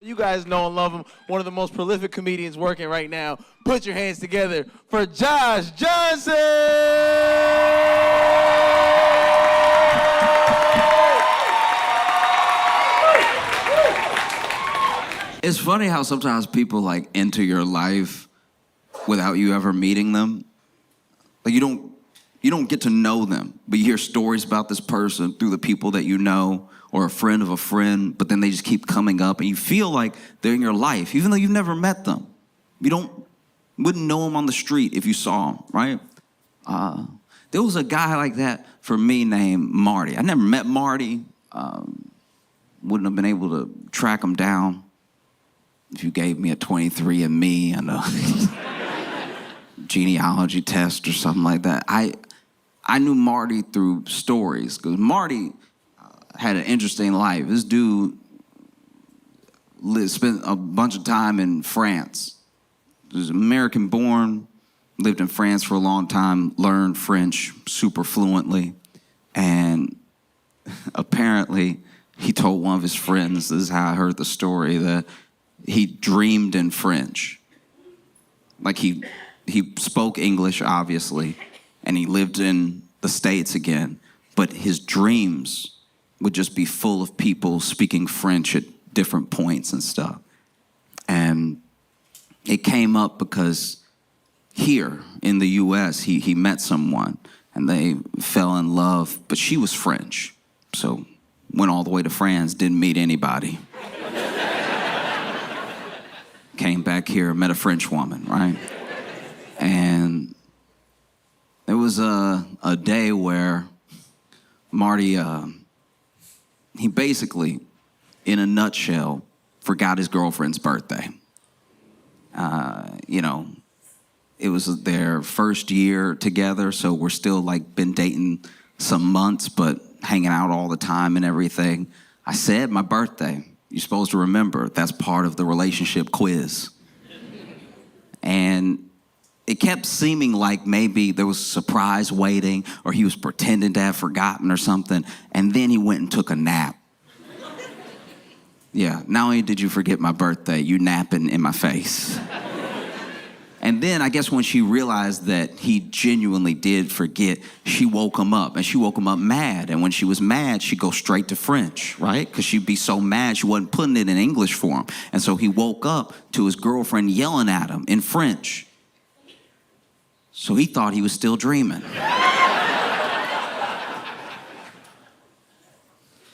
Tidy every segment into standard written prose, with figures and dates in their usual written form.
You guys know and love him. One of the most prolific comedians working right now. Put your hands together for Josh Johnson! It's funny how sometimes people like enter your life without you ever meeting them. Like you don't get to know them, but you hear stories about this person through the people that you know or a friend of a friend, but then they just keep coming up and you feel like they're in your life, even though you've never met them. Wouldn't know them on the street if you saw them, right? There was a guy like that for me named Marty. I never met Marty. Wouldn't have been able to track him down if you gave me a 23andMe and a genealogy test or something like that. I knew Marty through stories because Marty had an interesting life. This dude spent a bunch of time in France. He was American born, lived in France for a long time, learned French super fluently, and apparently he told one of his friends, this is how I heard the story, that he dreamed in French. Like he spoke English, obviously, and he lived in the States again, but his dreams would just be full of people speaking French at different points and stuff. And it came up because here in the US, he met someone and they fell in love, but she was French. So went all the way to France, didn't meet anybody. Came back here, met a French woman, right? And there was a day where Marty, he basically, in a nutshell, forgot his girlfriend's birthday. It was their first year together, so we're still like been dating some months, but hanging out all the time and everything. I said my birthday. You're supposed to remember. That's part of the relationship quiz. And it kept seeming like maybe there was a surprise waiting or he was pretending to have forgotten or something. And then he went and took a nap. Yeah, not only did you forget my birthday, you napping in my face. And then I guess when she realized that he genuinely did forget, she woke him up. And she woke him up mad. And when she was mad, she'd go straight to French, right? Because she'd be so mad she wasn't putting it in English for him. And so he woke up to his girlfriend yelling at him in French. So he thought he was still dreaming.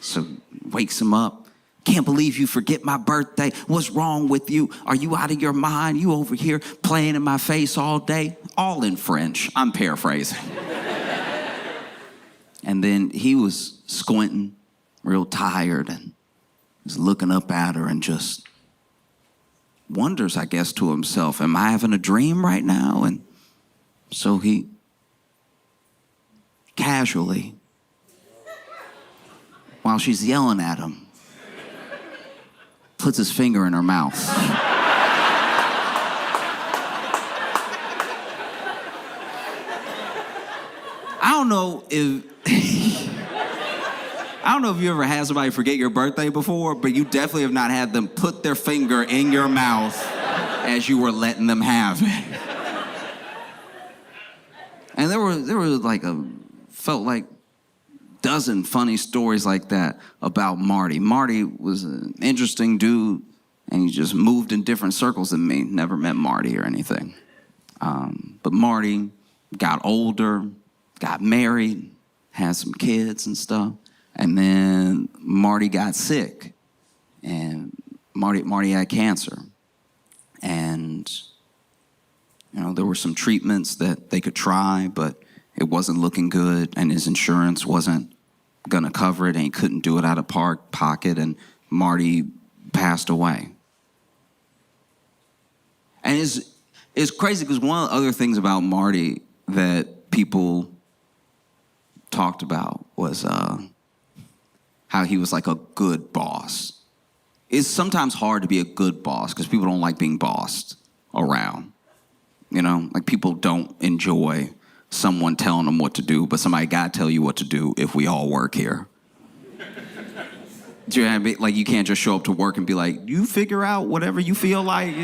So wakes him up. Can't believe you forget my birthday. What's wrong with you? Are you out of your mind? You over here playing in my face all day? All in French. I'm paraphrasing. And then he was squinting, real tired, and was looking up at her and just wonders, I guess, to himself, am I having a dream right now? And so he casually, while she's yelling at him, puts his finger in her mouth. I don't know if you ever had somebody forget your birthday before, but you definitely have not had them put their finger in your mouth as you were letting them have it. And there was like felt like dozen funny stories like that about Marty. Marty was an interesting dude, and he just moved in different circles than me. Never met Marty or anything. But Marty got older, got married, had some kids and stuff, and then Marty got sick, and Marty had cancer. And there were some treatments that they could try, but it wasn't looking good, and his insurance wasn't going to cover it, and he couldn't do it out of pocket, and Marty passed away. And it's crazy because one of the other things about Marty that people talked about was how he was like a good boss. It's sometimes hard to be a good boss because people don't like being bossed around. Like people don't enjoy someone telling them what to do, but somebody got to tell you what to do if we all work here. Do you know what I mean? Like, you can't just show up to work and be like, you figure out whatever you feel like.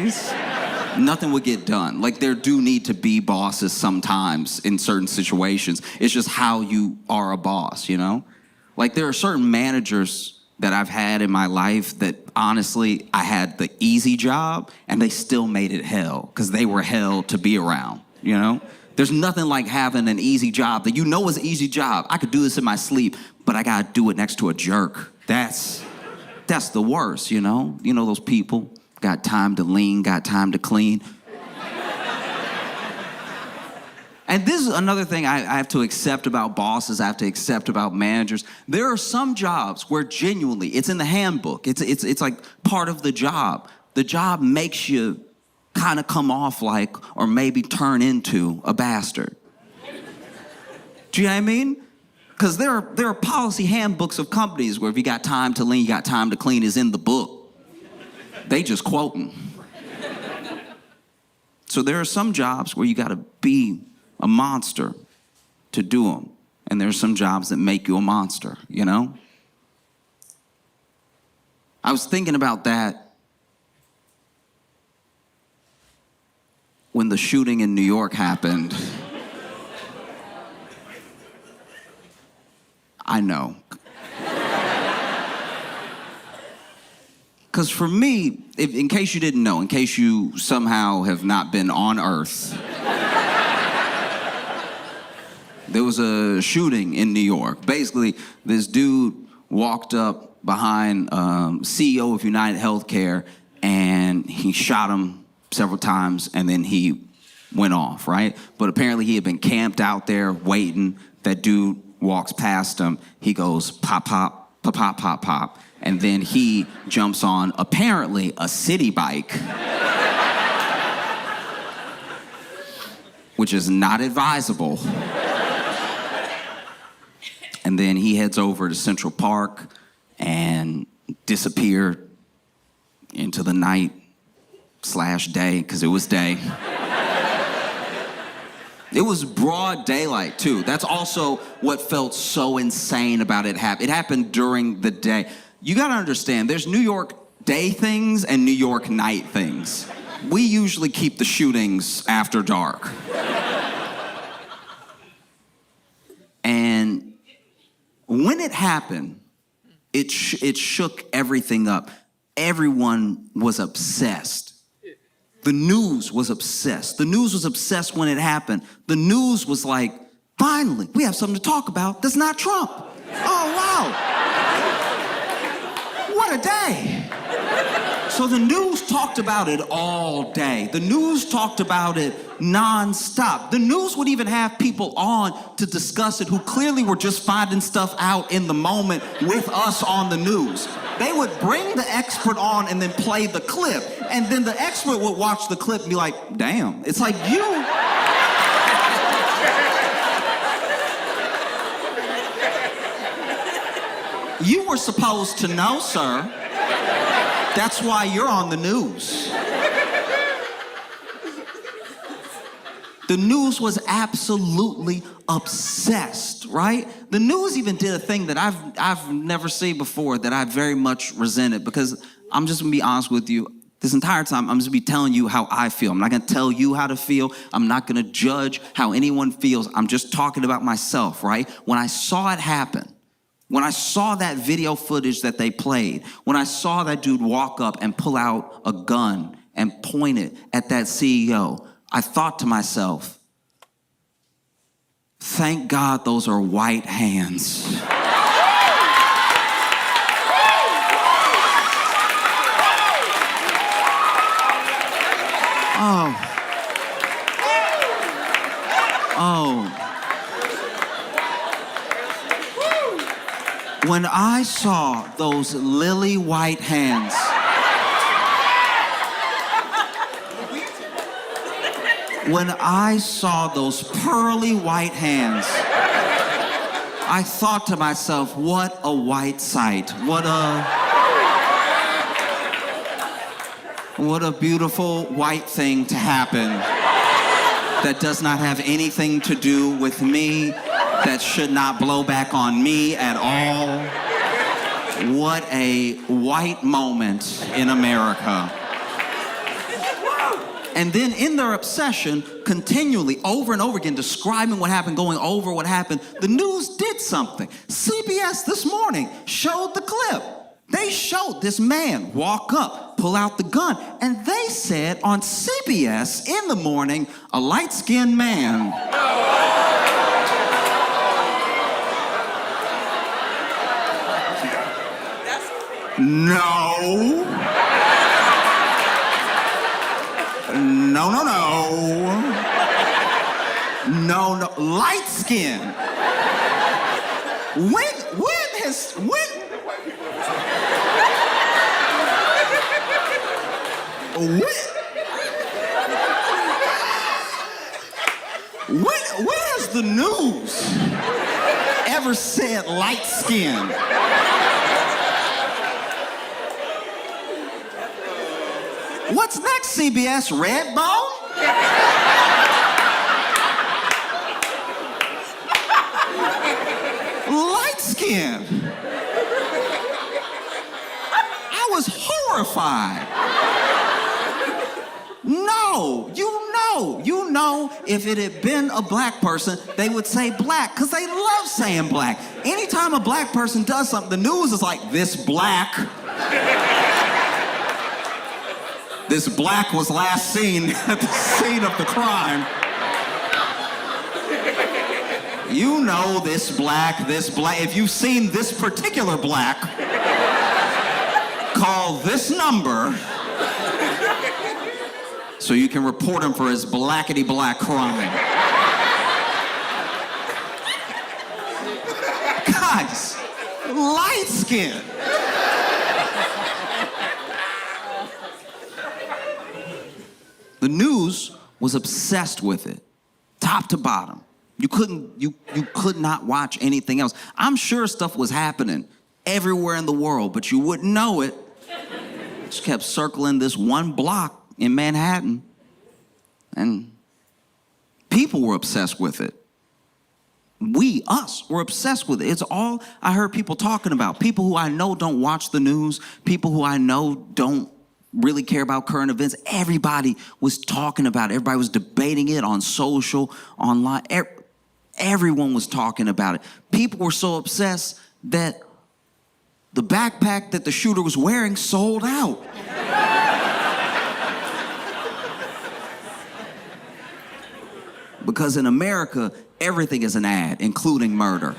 Nothing would get done. Like, there do need to be bosses sometimes in certain situations. It's just how you are a boss, you know? Like, there are certain managers that I've had in my life that, honestly, I had the easy job, and they still made it hell, because they were hell to be around, you know? There's nothing like having an easy job that you know is an easy job. I could do this in my sleep, but I gotta do it next to a jerk. That's the worst, you know? You know those people, got time to lean, got time to clean. And this is another thing I have to accept about bosses, I have to accept about managers. There are some jobs where genuinely, it's in the handbook, it's like part of the job. The job makes you kind of come off like, or maybe turn into a bastard. Do you know what I mean? Because there are policy handbooks of companies where if you got time to lean, you got time to clean is in the book. They just quoting. So there are some jobs where you got to be a monster to do them. And there's some jobs that make you a monster, you know? I was thinking about that when the shooting in New York happened. I know. Because for me, in case you didn't know, in case you somehow have not been on Earth, there was a shooting in New York. Basically, this dude walked up behind CEO of United Healthcare, and he shot him several times, and then he went off, right? But apparently he had been camped out there waiting. That dude walks past him. He goes pop, pop, pop, pop, pop, pop. And then he jumps on, apparently, a city bike, which is not advisable. And then he heads over to Central Park and disappeared into the night/day, because it was day. It was broad daylight, too. That's also what felt so insane about it. It happened during the day. You gotta understand, there's New York day things and New York night things. We usually keep the shootings after dark. And when it happened, it shook everything up. Everyone was obsessed. The news was obsessed. The news was obsessed when it happened. The news was like, finally, we have something to talk about that's not Trump. Oh, wow. What a day. So the news talked about it all day. The news talked about it nonstop. The news would even have people on to discuss it who clearly were just finding stuff out in the moment with us on the news. They would bring the expert on and then play the clip. And then the expert would watch the clip and be like, damn, it's like you were supposed to know, sir. That's why you're on the news. The news was absolutely obsessed, right? The news even did a thing that I've never seen before that I very much resented, because I'm just gonna be honest with you. This entire time, I'm just gonna be telling you how I feel. I'm not gonna tell you how to feel. I'm not gonna judge how anyone feels. I'm just talking about myself, right? When I saw it happen, when I saw that video footage that they played, when I saw that dude walk up and pull out a gun and point it at that CEO, I thought to myself, thank God those are white hands. Oh. When I saw those lily white hands, when I saw those pearly white hands, I thought to myself, what a white sight. What a beautiful white thing to happen that does not have anything to do with me, that should not blow back on me at all. What a white moment in America. And then in their obsession, continually, over and over again, describing what happened, going over what happened, the news did something. CBS this morning showed the clip. They showed this man walk up, pull out the gun, and they said on CBS in the morning, a light-skinned man. No. No, no, no. No, no. Light skin. When has the news ever said light skin? What's next, CBS? Red bone? Light skin. I was horrified. No, you know, if it had been a black person, they would say black, because they love saying black. Anytime a black person does something, the news is like, this black. This black was last seen at the scene of the crime. You know this black. If you've seen this particular black, call this number so you can report him for his blackety-black crime. Guys, light skin. The news was obsessed with it, top to bottom. You could not watch anything else. I'm sure stuff was happening everywhere in the world, but you wouldn't know it. Just kept circling this one block in Manhattan, and people were obsessed with it. Us were obsessed with it. It's all I heard people talking about. People who I know don't watch the news, people who I know don't really care about current events. Everybody was talking about it. Everybody was debating it on social, online. Everyone was talking about it. People were so obsessed that the backpack that the shooter was wearing sold out. Because in America, everything is an ad, including murder.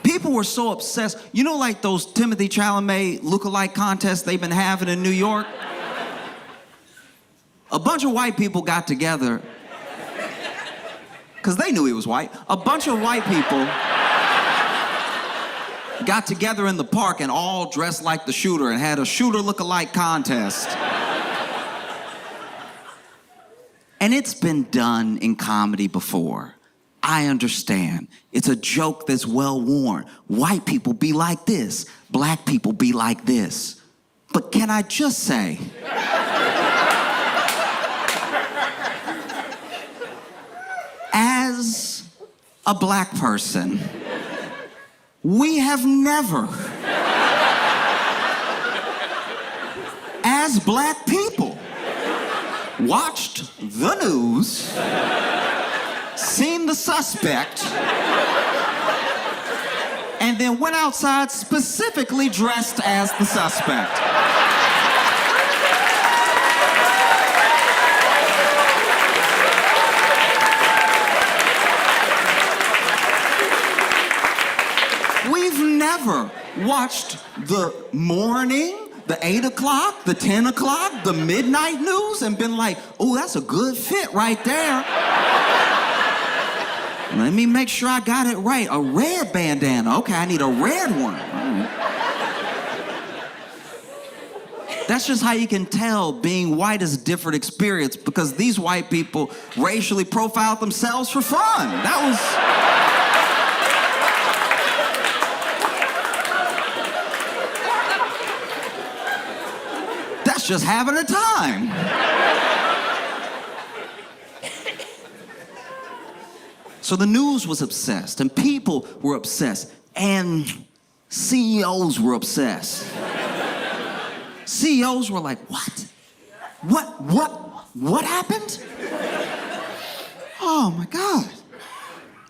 People were so obsessed. You know, like those Timothy Chalamet lookalike contests they've been having in New York? A bunch of white people got together, because they knew he was white. A bunch of white people got together in the park and all dressed like the shooter and had a shooter lookalike contest. And it's been done in comedy before. I understand. It's a joke that's well worn. White people be like this. Black people be like this. But can I just say, as a black person, we have never, as black people, watched the news, seen the suspect, and then went outside specifically dressed as the suspect. We've never watched the morning, the 8 o'clock, the 10 o'clock, the midnight news and been like, oh, that's a good fit right there. Let me make sure I got it right. A red bandana. Okay, I need a red one. All right. That's just how you can tell being white is a different experience, because these white people racially profiled themselves for fun. That's just having a time. So the news was obsessed, and people were obsessed, and CEOs were obsessed. CEOs were like, what? What happened? Oh my God.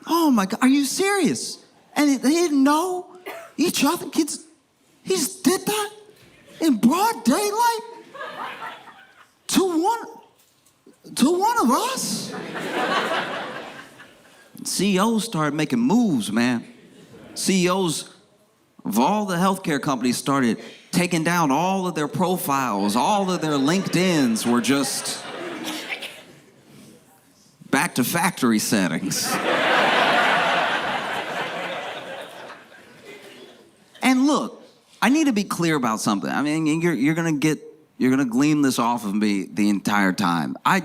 Oh my God, are you serious? And they didn't know each other? Kids, he just did that in broad daylight to one of us? CEOs started making moves, man. CEOs of all the healthcare companies started taking down all of their profiles. All of their LinkedIns were just back to factory settings. And look, I need to be clear about something. I mean, you're gonna glean this off of me the entire time. I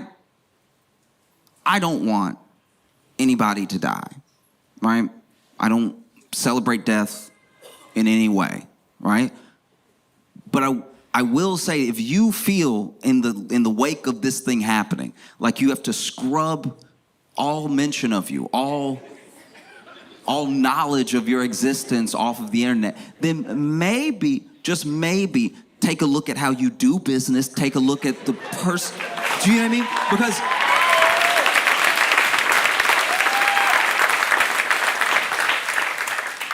don't want anybody to die, right? I don't celebrate death in any way, right? But I will say, if you feel in the wake of this thing happening, like you have to scrub all mention of you, all knowledge of your existence off of the internet, then maybe, just maybe, take a look at how you do business, take a look at the person. Do you know what I mean?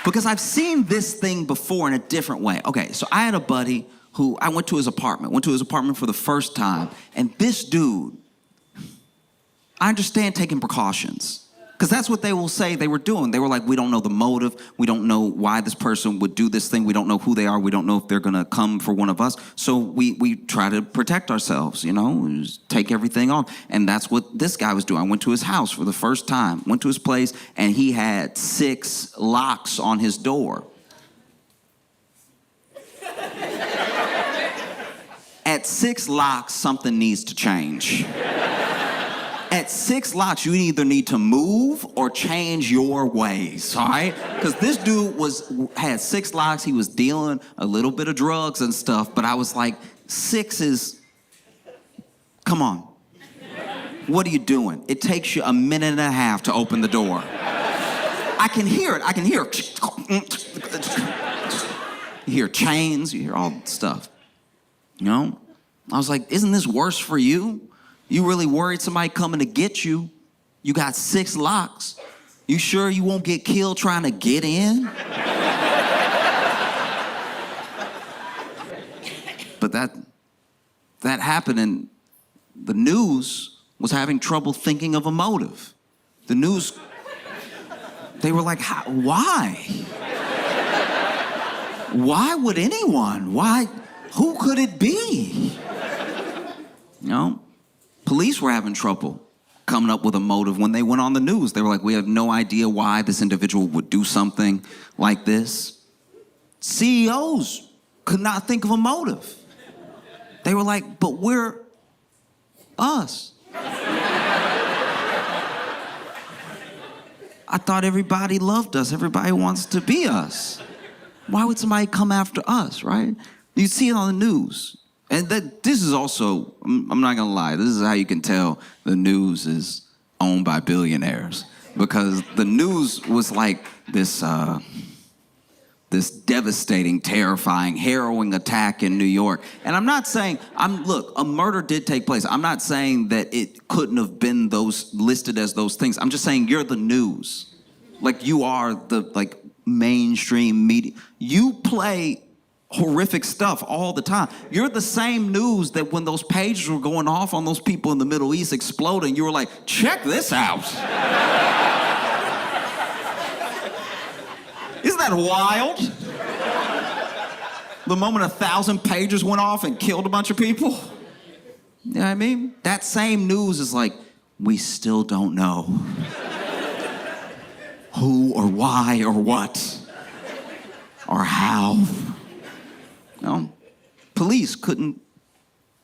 Because I've seen this thing before in a different way. Okay, so I had a buddy who, I went to his apartment for the first time, and this dude, I understand taking precautions, because that's what they will say they were doing. They were like, we don't know the motive. We don't know why this person would do this thing. We don't know who they are. We don't know if they're going to come for one of us. So we try to protect ourselves, you know, just take everything off. And that's what this guy was doing. I went to his house for the first time, went to his place, and he had 6 locks on his door. At 6 locks, something needs to change. At 6 locks, you either need to move or change your ways, all right? Because this dude had 6 locks. He was dealing a little bit of drugs and stuff, but I was like, 6 is, come on. What are you doing? It takes you a minute and a half to open the door. I can hear it. You hear chains, you hear all stuff, you know? I was like, isn't this worse for you? You really worried somebody coming to get you? You got 6 locks. You sure you won't get killed trying to get in? But that happened, and the news was having trouble thinking of a motive. The news, they were like, why? Why would anyone? Why? Who could it be? You know? Police were having trouble coming up with a motive when they went on the news. They were like, we have no idea why this individual would do something like this. CEOs could not think of a motive. They were like, but we're us. I thought everybody loved us. Everybody wants to be us. Why would somebody come after us, right? You see it on the news. And this is also, I'm not gonna lie, this is how you can tell the news is owned by billionaires. Because the news was like this devastating, terrifying, harrowing attack in New York. And I'm not saying, look, a murder did take place. I'm not saying that it couldn't have been listed as those things. I'm just saying you're the news. Like, you are the mainstream media. You play horrific stuff all the time. You're the same news that when those pages were going off on those people in the Middle East exploding, you were like, check this out. Isn't that wild? The moment 1,000 pages went off and killed a bunch of people. You know what I mean? That same news is like, we still don't know who or why or what or how. You know, police couldn't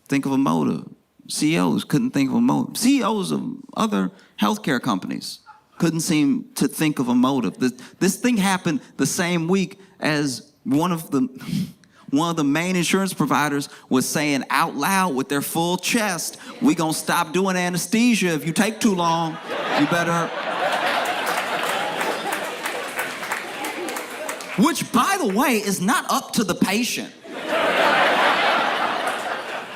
think of a motive. CEOs couldn't think of a motive. CEOs of other healthcare companies couldn't seem to think of a motive. This thing happened the same week as one of the main insurance providers was saying out loud with their full chest, we gonna stop doing anesthesia if you take too long. You better which, by the way, is not up to the patient.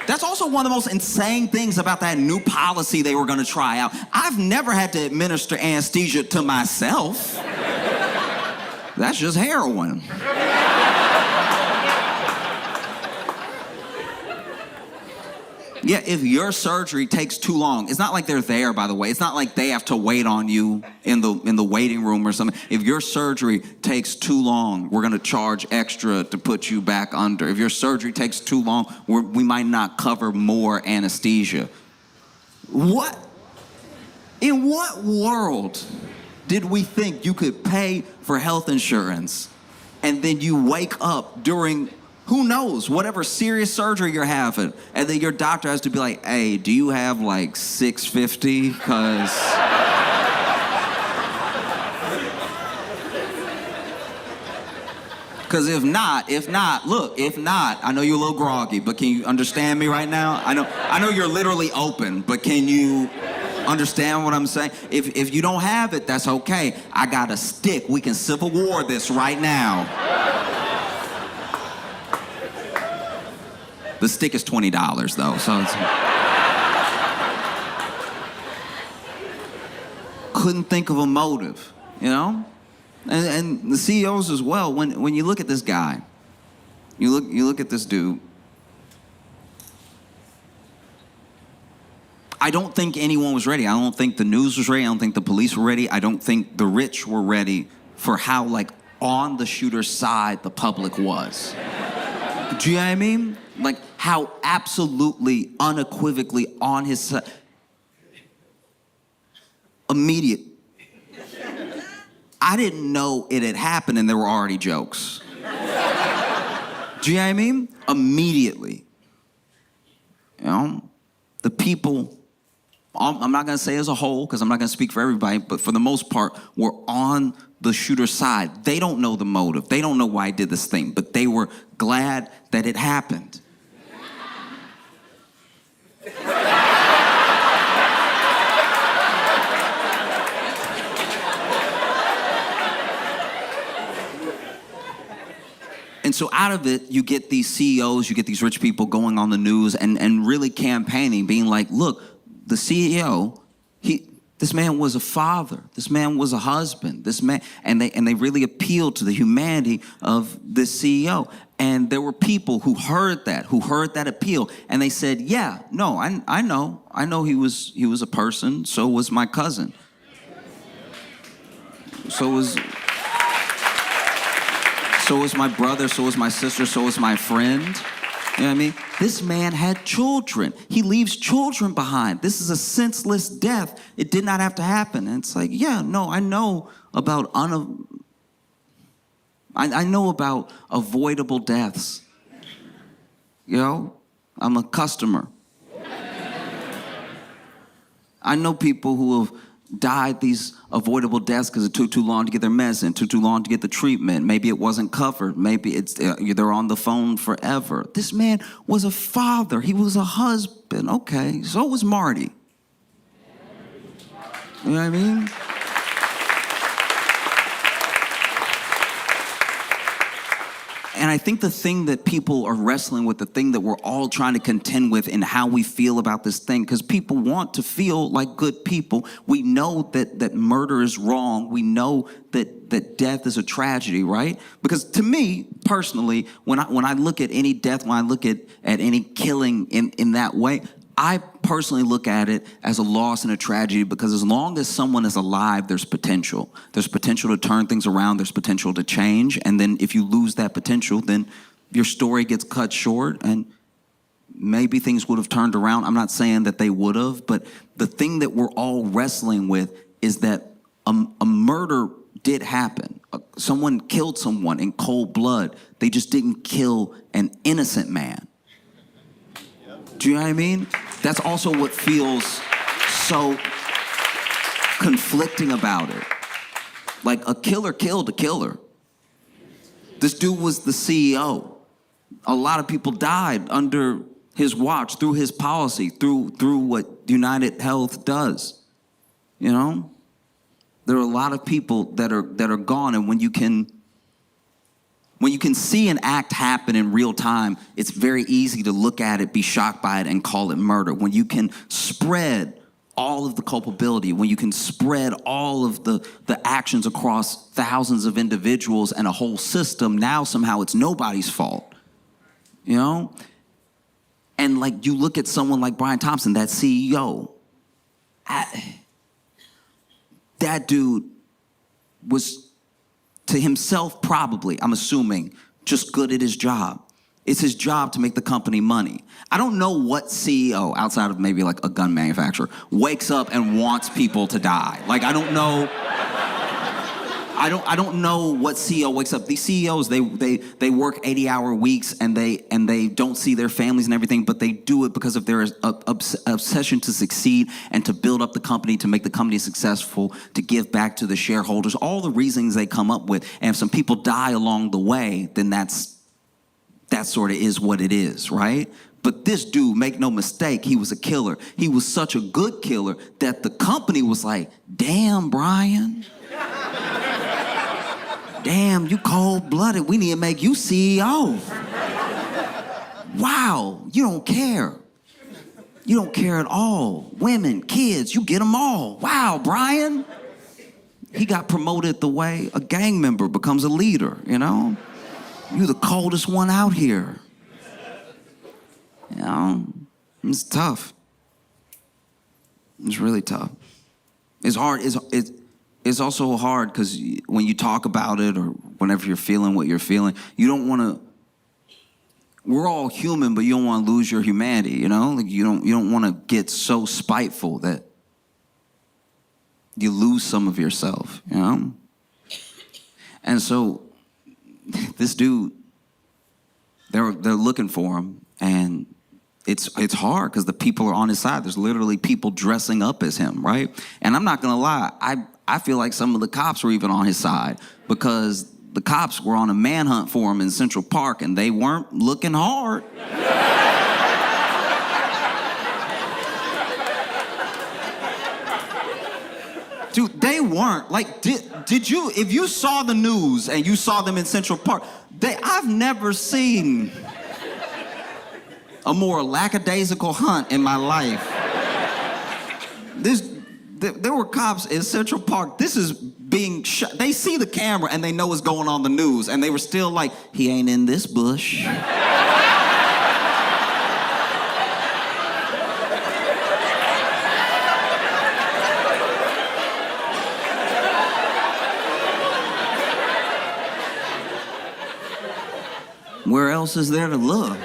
That's also one of the most insane things about that new policy they were going to try out. I've never had to administer anesthesia to myself. That's just heroin. Yeah, if your surgery takes too long, it's not like they're there, by the way. It's not like they have to wait on you in the waiting room or something. If your surgery takes too long, we're gonna charge extra to put you back under. If your surgery takes too long, we might not cover more anesthesia. What? In what world did we think you could pay for health insurance and then you wake up during, who knows, whatever serious surgery you're having, and then your doctor has to be like, hey, do you have like $650? Because if not, I know you're a little groggy, but can you understand me right now? I know you're literally open, but can you understand what I'm saying? If you don't have it, that's okay. I got a stick. We can Civil War this right now. The stick is $20 though, so it's... Couldn't think of a motive, you know? And the CEOs as well, when you look at this guy, you look at this dude, I don't think anyone was ready. I don't think the news was ready. I don't think the police were ready. I don't think the rich were ready for how, like, on the shooter's side the public was. Do you know what I mean? Like, how absolutely, unequivocally on his side. Immediate. I didn't know it had happened and there were already jokes. Do you know what I mean? Immediately. You know? The people, I'm not gonna say as a whole, because I'm not gonna speak for everybody, but for the most part, were on the shooter's side. They don't know the motive. They don't know why he did this thing, but they were glad that it happened. And so out of it, you get these CEOs, you get these rich people going on the news and really campaigning, being like, look, the CEO, this man was a father, this man was a husband, this man, and they really appealed to the humanity of this CEO. And there were people who heard that appeal, and they said, yeah, no, I know he was a person, so was my cousin. So was my brother, so was my sister, so was my friend. You know what I mean? This man had children. He leaves children behind. This is a senseless death. It did not have to happen. And it's like, yeah, no, I know about I know about avoidable deaths. You know? I'm a customer. I know people who have died these avoidable deaths because it took too long to get their medicine, took too long to get the treatment. Maybe it wasn't covered. Maybe they're on the phone forever. This man was a father. He was a husband. Okay, so was Marty. You know what I mean? And I think the thing that people are wrestling with, the thing that we're all trying to contend with in how we feel about this thing, because people want to feel like good people. We know that murder is wrong. We know that death is a tragedy, right? Because to me, personally, when I look at any death, when I look at any killing in that way, I personally look at it as a loss and a tragedy, because as long as someone is alive, there's potential. There's potential to turn things around. There's potential to change. And then if you lose that potential, then your story gets cut short and maybe things would have turned around. I'm not saying that they would have, but the thing that we're all wrestling with is that a murder did happen. Someone killed someone in cold blood. They just didn't kill an innocent man. Do you know what I mean? That's also what feels so conflicting about it. Like, a killer killed a killer. This dude was the CEO. A lot of people died under his watch, through his policy, through what United Health does. You know? There are a lot of people that are gone, and when you can When you can see an act happen in real time, it's very easy to look at it, be shocked by it, and call it murder. When you can spread all of the culpability, when you can spread all of the actions across thousands of individuals and a whole system, now somehow it's nobody's fault, you know? And like you look at someone like Brian Thompson, that CEO, that dude was, to himself probably, I'm assuming, just good at his job. It's his job to make the company money. I don't know what CEO, outside of maybe like a gun manufacturer, wakes up and wants people to die. Like, I don't know. I don't know what CEO wakes up. These CEOs, they work 80-hour weeks and they don't see their families and everything, but they do it because of their obsession to succeed and to build up the company, to make the company successful, to give back to the shareholders, all the reasons they come up with. And if some people die along the way, then that sort of is what it is, right? But this dude, make no mistake, he was a killer. He was such a good killer that the company was like, damn, Brian. Damn, you cold-blooded. We need to make you CEO. Wow, you don't care. You don't care at all. Women, kids, you get them all. Wow, Brian. He got promoted the way a gang member becomes a leader, you know? You're the coldest one out here. You know? It's tough. It's really tough. It's hard. It's also hard because when you talk about it or whenever you're feeling what you're feeling, you don't want to. We're all human, but you don't want to lose your humanity. You know, like you don't want to get so spiteful that you lose some of yourself. You know, and so this dude, they're looking for him, and it's hard because the people are on his side. There's literally people dressing up as him, right? And I'm not gonna lie, I feel like some of the cops were even on his side because the cops were on a manhunt for him in Central Park and they weren't looking hard. Dude, they weren't. Like, did you, if you saw the news and you saw them in Central Park, I've never seen a more lackadaisical hunt in my life. There were cops in Central Park. This is being shot. They see the camera and they know what's going on the news. And they were still like, he ain't in this bush. Where else is there to look?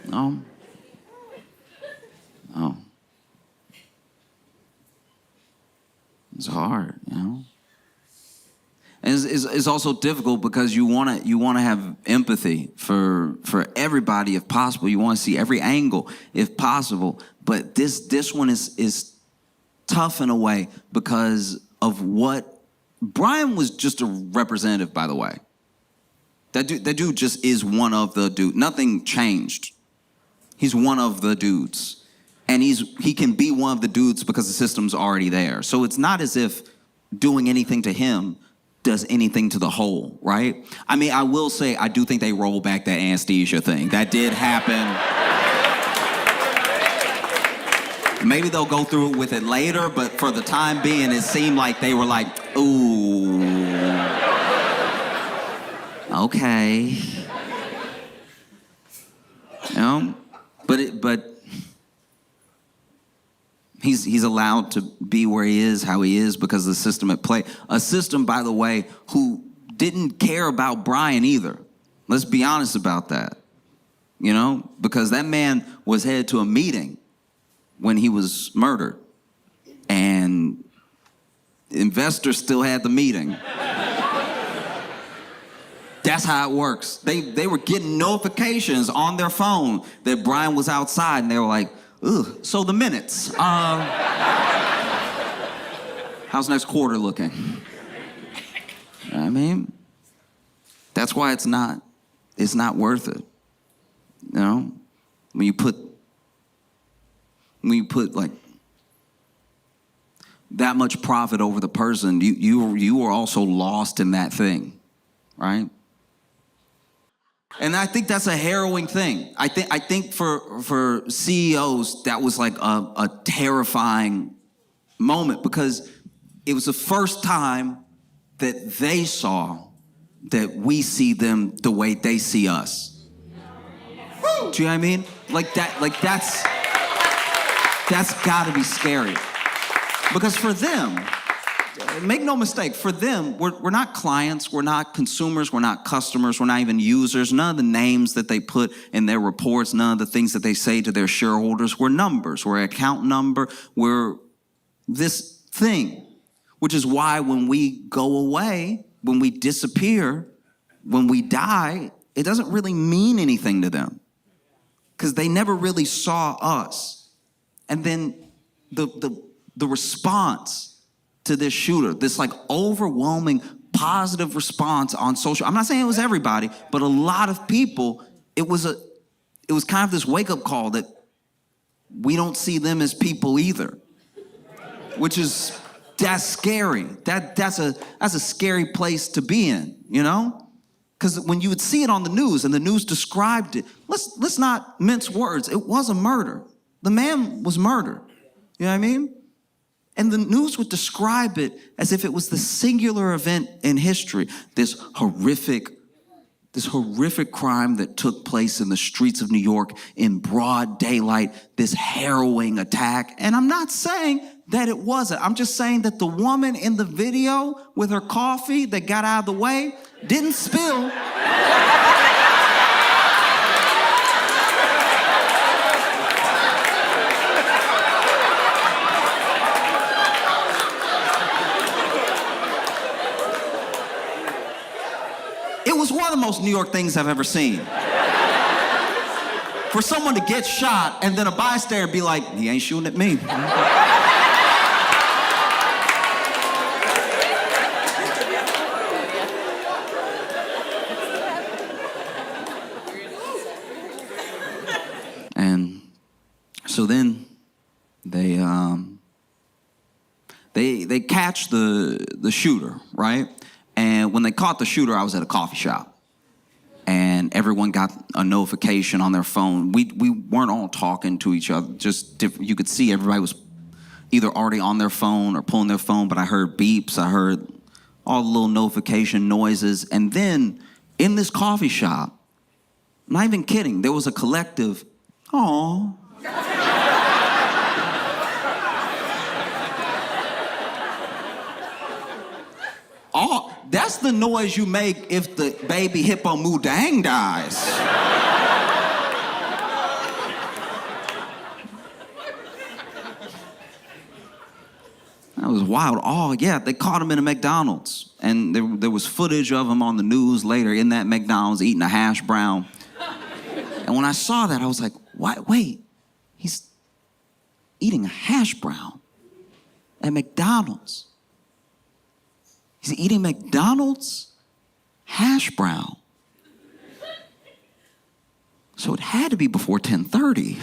No. No. It's hard, you know. And it's also difficult because you want to have empathy for everybody if possible. You want to see every angle if possible. But this one is tough in a way because of what Brian was. Just a representative, by the way. That dude just is one of the dude. Nothing changed. He's one of the dudes. And he can be one of the dudes because the system's already there. So it's not as if doing anything to him does anything to the whole, right? I mean, I will say, I do think they rolled back that anesthesia thing. That did happen. Maybe they'll go through with it later, but for the time being, it seemed like they were like, ooh, okay. You know? But he's allowed to be where he is, how he is, because of the system at play. A system, by the way, who didn't care about Brian either. Let's be honest about that. You know? Because that man was headed to a meeting when he was murdered. And investors still had the meeting. That's how it works. They were getting notifications on their phone that Brian was outside, and they were like, ugh, so the minutes. How's next quarter looking? I mean, that's why it's not worth it. You know? When you put like that much profit over the person, you were also lost in that thing, right? And I think that's a harrowing thing. I think for CEOs, that was like a terrifying moment, because it was the first time that they saw that we see them the way they see us. Do you know what I mean? That's gotta be scary. Because for them, make no mistake, for them, we're not clients, we're not consumers, we're not customers, we're not even users. None of the names that they put in their reports, none of the things that they say to their shareholders, we're numbers. We're an account number, we're this thing. Which is why when we go away, when we disappear, when we die, it doesn't really mean anything to them, because they never really saw us. And then the response to this shooter, this like overwhelming positive response on social, I'm not saying it was everybody, but a lot of people, it was kind of this wake-up call that we don't see them as people either, which is, that's scary. That's a scary place to be in, you know? Because when you would see it on the news and the news described it, let's not mince words. It was a murder. The man was murdered. You know what I mean? And the news would describe it as if it was the singular event in history. This horrific crime that took place in the streets of New York in broad daylight, this harrowing attack. And I'm not saying that it wasn't. I'm just saying that the woman in the video with her coffee that got out of the way didn't spill. It was one of the most New York things I've ever seen. For someone to get shot and then a bystander be like, he ain't shooting at me. And so then they catch the shooter, right? And when they caught the shooter, I was at a coffee shop. And everyone got a notification on their phone. We weren't all talking to each other. Just you could see everybody was either already on their phone or pulling their phone, but I heard beeps. I heard all the little notification noises. And then in this coffee shop, I'm not even kidding, there was a collective, "Aw." Oh, that's the noise you make if the baby hippo Mudang dies. That was wild. Oh, yeah, they caught him in a McDonald's. And there was footage of him on the news later in that McDonald's eating a hash brown. And when I saw that, I was like, wait, he's eating a hash brown at McDonald's. He's eating McDonald's hash brown. So it had to be before 10:30.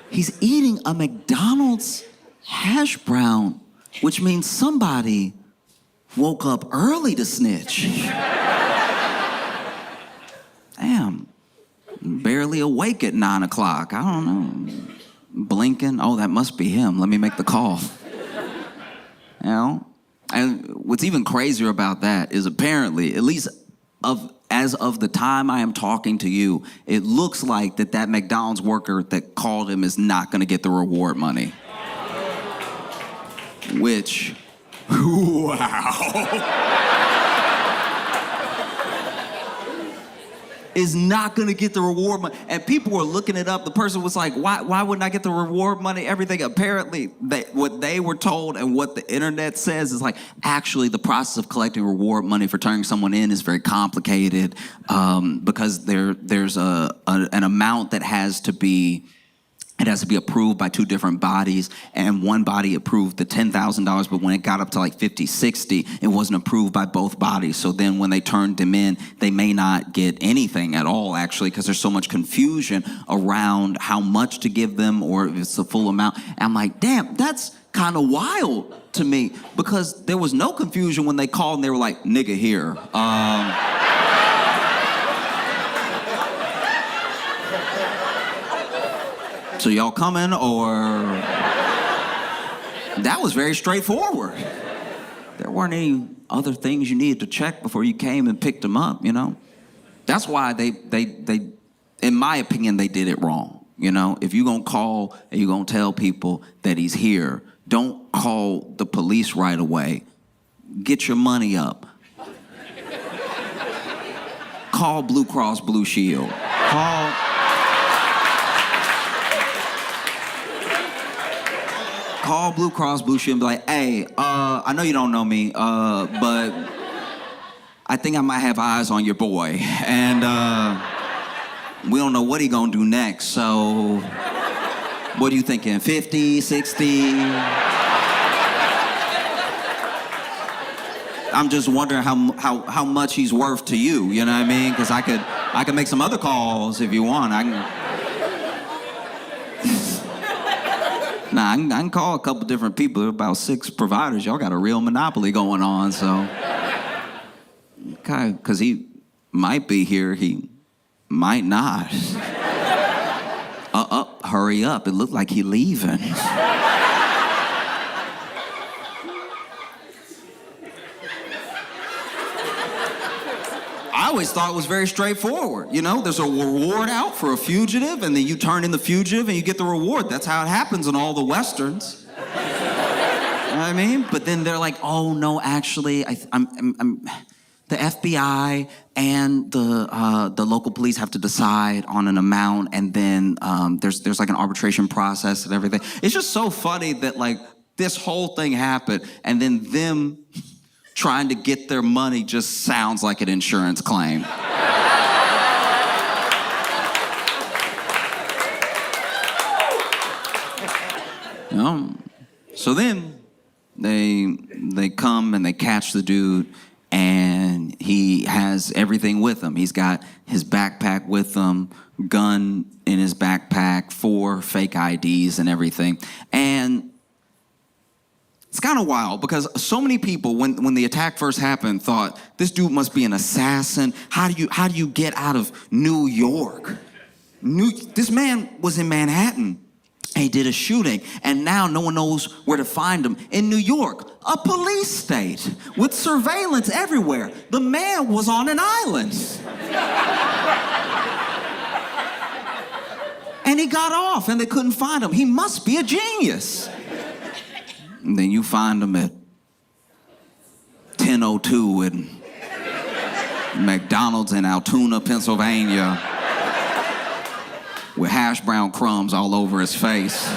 He's eating a McDonald's hash brown, which means somebody woke up early to snitch. Damn, barely awake at 9 o'clock. I don't know. Blinking. Oh, that must be him. Let me make the call. You know? And what's even crazier about that is apparently, at least as of the time I am talking to you, it looks like that McDonald's worker that called him is not going to get the reward money. Which, wow. Is not going to get the reward money. And people were looking it up. The person was like, why wouldn't I get the reward money? Everything. Apparently, what they were told and what the internet says is like, actually, the process of collecting reward money for turning someone in is very complicated because there's an amount that has to be it has to be approved by two different bodies, and one body approved the $10,000, but when it got up to like 50, 60, it wasn't approved by both bodies. So then when they turned them in, they may not get anything at all, actually, because there's so much confusion around how much to give them or if it's the full amount. And I'm like, damn, that's kind of wild to me, because there was no confusion when they called and they were like, nigga here. So y'all coming, or? That was very straightforward. There weren't any other things you needed to check before you came and picked them up, you know? That's why they in my opinion, they did it wrong, you know? If you're gonna call and you're gonna tell people that he's here, don't call the police right away. Get your money up. Call Blue Cross Blue Shield. Call Blue Cross Blue Shield and be like, hey, I know you don't know me, but I think I might have eyes on your boy. And we don't know what he gonna do next, so what are you thinking, 50, 60? I'm just wondering how much he's worth to you, you know what I mean? Because I could make some other calls if you want. I can call a couple different people. There are about 6 providers. Y'all got a real monopoly going on, so. Okay, because he might be here, he might not. Hurry up. It looked like he leaving. I always thought it was very straightforward. You know, there's a reward out for a fugitive, and then you turn in the fugitive and you get the reward. That's how it happens in all the Westerns. You know what I mean? But then they're like, oh, no, actually, I'm the FBI and the local police have to decide on an amount, and then there's like an arbitration process and everything. It's just so funny that, like, this whole thing happened, and then them trying to get their money just sounds like an insurance claim. You know? So then they come and they catch the dude, and he has everything with him. He's got his backpack with him, gun in his backpack, 4 fake IDs and everything. And it's kind of wild because so many people, when the attack first happened, thought this dude must be an assassin. How do you get out of New York? This man was in Manhattan. He did a shooting, and now no one knows where to find him. In New York, a police state with surveillance everywhere. The man was on an island. And he got off, and they couldn't find him. He must be a genius. And then you find him at 10:02 in McDonald's in Altoona, Pennsylvania, with hash brown crumbs all over his face.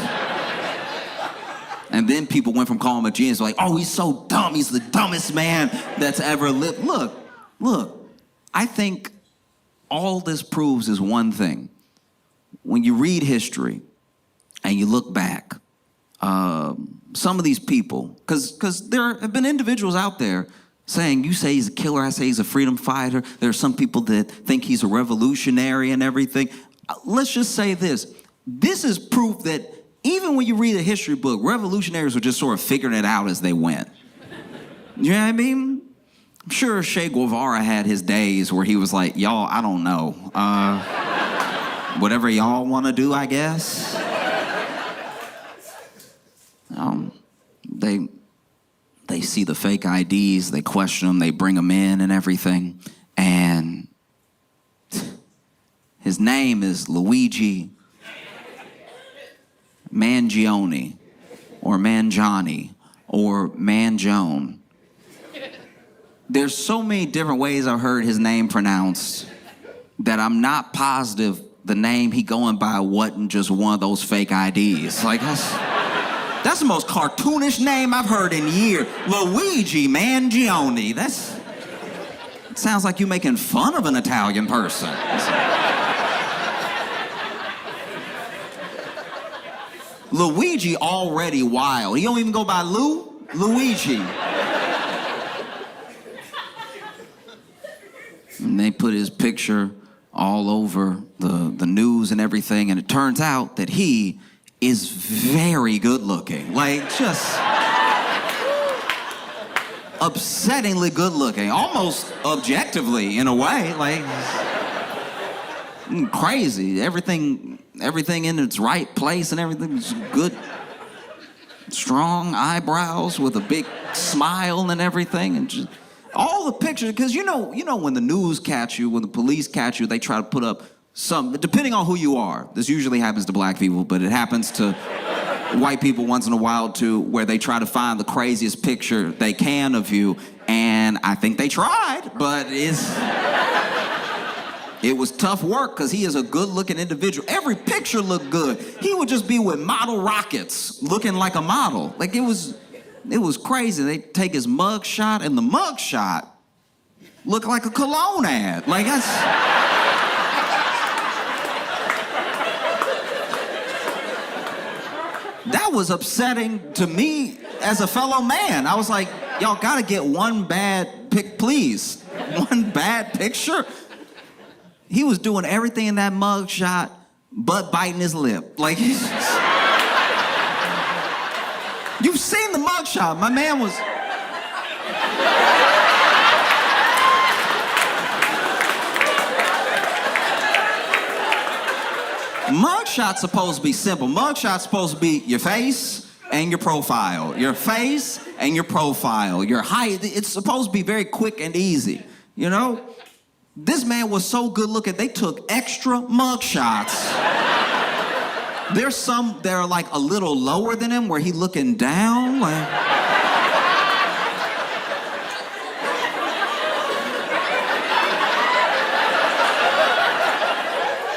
And then people went from calling him a genius, like, oh, he's so dumb. He's the dumbest man that's ever lived. Look, I think all this proves is one thing. When you read history and you look back, some of these people, because there have been individuals out there saying, you say he's a killer, I say he's a freedom fighter. There are some people that think he's a revolutionary and everything. Let's just say this. This is proof that even when you read a history book, revolutionaries were just sort of figuring it out as they went. You know what I mean? I'm sure Che Guevara had his days where he was like, y'all, I don't know. Whatever y'all want to do, I guess. They see the fake IDs, they question them, they bring them in and everything. And his name is Luigi Mangione, or Mangiani, or Mangione. There's so many different ways I've heard his name pronounced that I'm not positive the name he going by wasn't just one of those fake IDs. Like, that's the most cartoonish name I've heard in years. Luigi Mangione. It sounds like you making fun of an Italian person. Luigi already wild. He don't even go by Luigi. And they put his picture all over the news and everything, and it turns out that he is very good looking. Like, just upsettingly good looking, almost objectively in a way. Like, crazy. Everything in its right place and everything's good. Strong eyebrows with a big smile and everything, and just all the pictures. Because you know when the news catch you, when the police catch you, they try to put up some, depending on who you are. This usually happens to black people, but it happens to white people once in a while too, where they try to find the craziest picture they can of you. And I think they tried, but it was tough work because he is a good-looking individual. Every picture looked good. He would just be with model rockets, looking like a model. Like, it was crazy. They take his mug shot, and the mug shot looked like a cologne ad. Like, that was upsetting to me as a fellow man. I was like, y'all gotta get one bad pic, please. One bad picture. He was doing everything in that mug shot but biting his lip. Like, you've seen the mug shot. My man was... Mugshot's supposed to be simple. Mugshot's supposed to be your face and your profile. Your face and your profile. Your height. It's supposed to be very quick and easy, you know? This man was so good looking, they took extra mugshots. There's some that are like a little lower than him, where he looking down, like...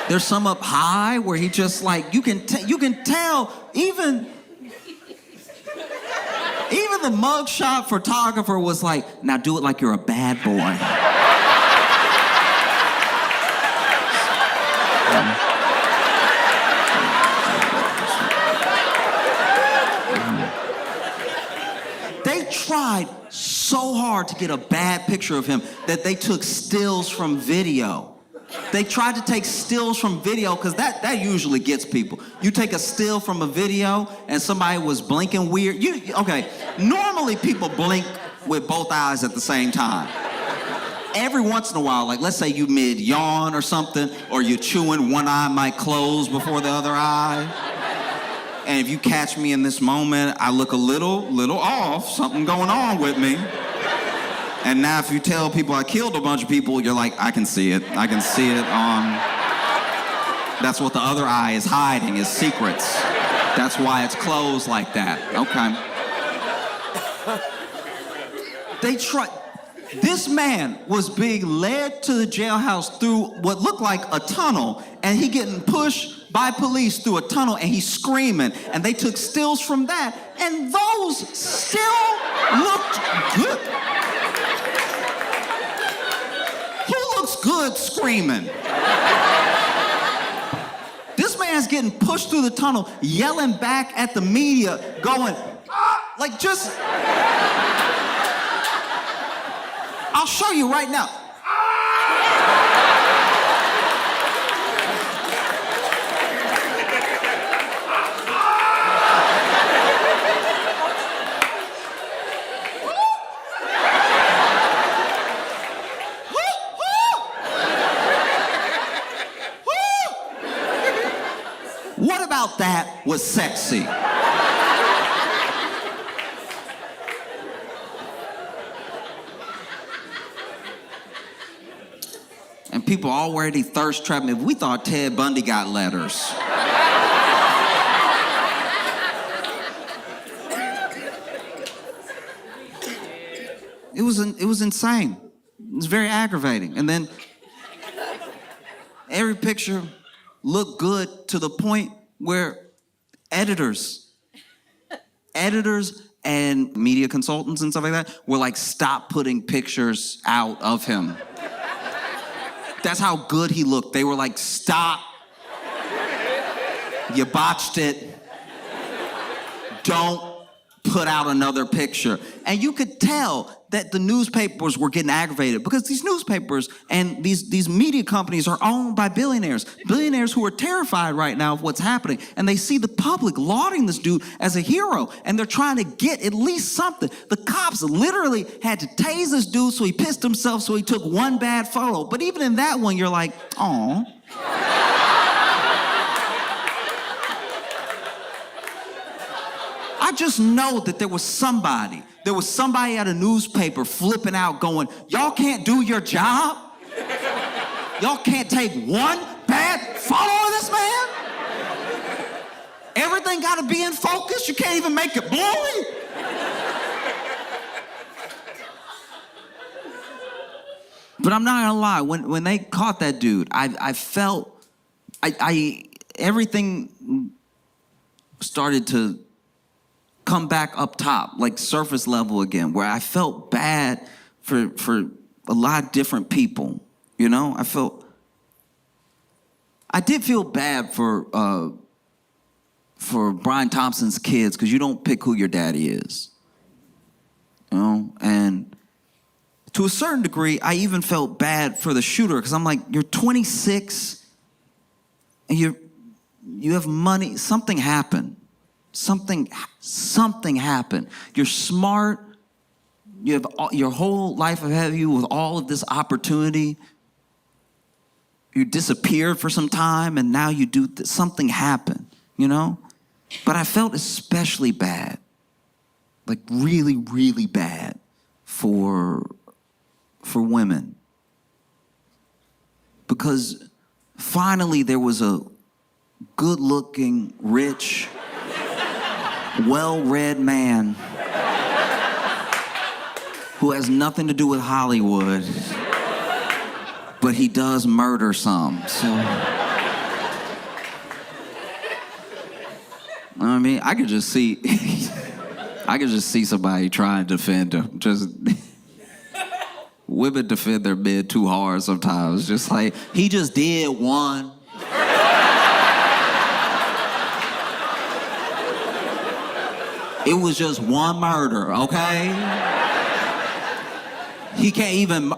There's some up high where he just like, you can tell, even the mugshot photographer was like, now do it like you're a bad boy. They tried so hard to get a bad picture of him that they took stills from video. They tried to take stills from video because that usually gets people. You take a still from a video and somebody was blinking weird. Okay, normally people blink with both eyes at the same time. Every once in a while, like let's say you mid-yawn or something, or you're chewing, one eye might close before the other eye. And if you catch me in this moment, I look a little off, something going on with me. And now if you tell people I killed a bunch of people, you're like, I can see it. I can see it on... That's what the other eye is hiding, is secrets. That's why it's closed like that. Okay. They tried... This man was being led to the jailhouse through what looked like a tunnel, and he getting pushed by police through a tunnel, and he's screaming. And they took stills from that, and those still looked good. Good screaming. This man's getting pushed through the tunnel, yelling back at the media, going, ah! Like just... I'll show you right now. What about that was sexy? And people already thirst trap me. We thought Ted Bundy got letters. It was insane. It was very aggravating. And then every picture looked good to the point where editors and media consultants and stuff like that were like, stop putting pictures out of him. That's how good he looked. They were like, stop. You botched it. don't put out another picture. And you could tell that the newspapers were getting aggravated because these newspapers and these media companies are owned by billionaires who are terrified right now of what's happening. And they see the public lauding this dude as a hero, and they're trying to get at least something. The cops literally had to tase this dude so he pissed himself, so he took one bad photo. But even in that one, you're like, aw. I just know that there was somebody at a newspaper flipping out going, y'all can't do your job? Y'all can't take one bad photo of this man? Everything gotta be in focus? You can't even make it blurry? But I'm not gonna lie, when they caught that dude, I felt, everything started to come back up top, like surface level again, where I felt bad for a lot of different people, you know? I did feel bad for Brian Thompson's kids, because you don't pick who your daddy is, you know? And to a certain degree, I even felt bad for the shooter, because I'm like, you're 26, and you have money, something happened. Something happened. You're smart. You have your whole life ahead of you with all of this opportunity. You disappeared for some time, and now you do something happened, you know? But I felt especially bad, like really, really bad for women. Because finally there was a good-looking, rich, well-read man who has nothing to do with Hollywood, but he does murder some. So, you know what I mean? I could just see somebody trying to defend him. Just women defend their men too hard sometimes. Just like, he just did one. It was just one murder, okay? He can't even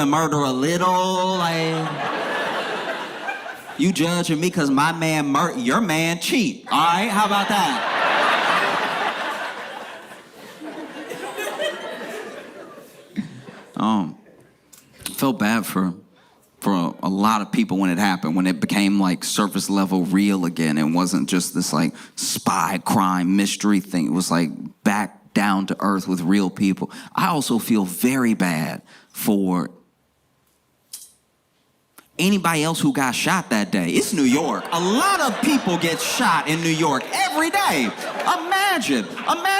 murder a little, like. You judging me because my man your man cheat, all right? How about that? Felt bad for a lot of people when it happened, when it became like surface level real again. It wasn't just this like spy crime mystery thing. It was like back down to earth with real people. I also feel very bad for anybody else who got shot that day. It's New York. A lot of people get shot in New York every day. Imagine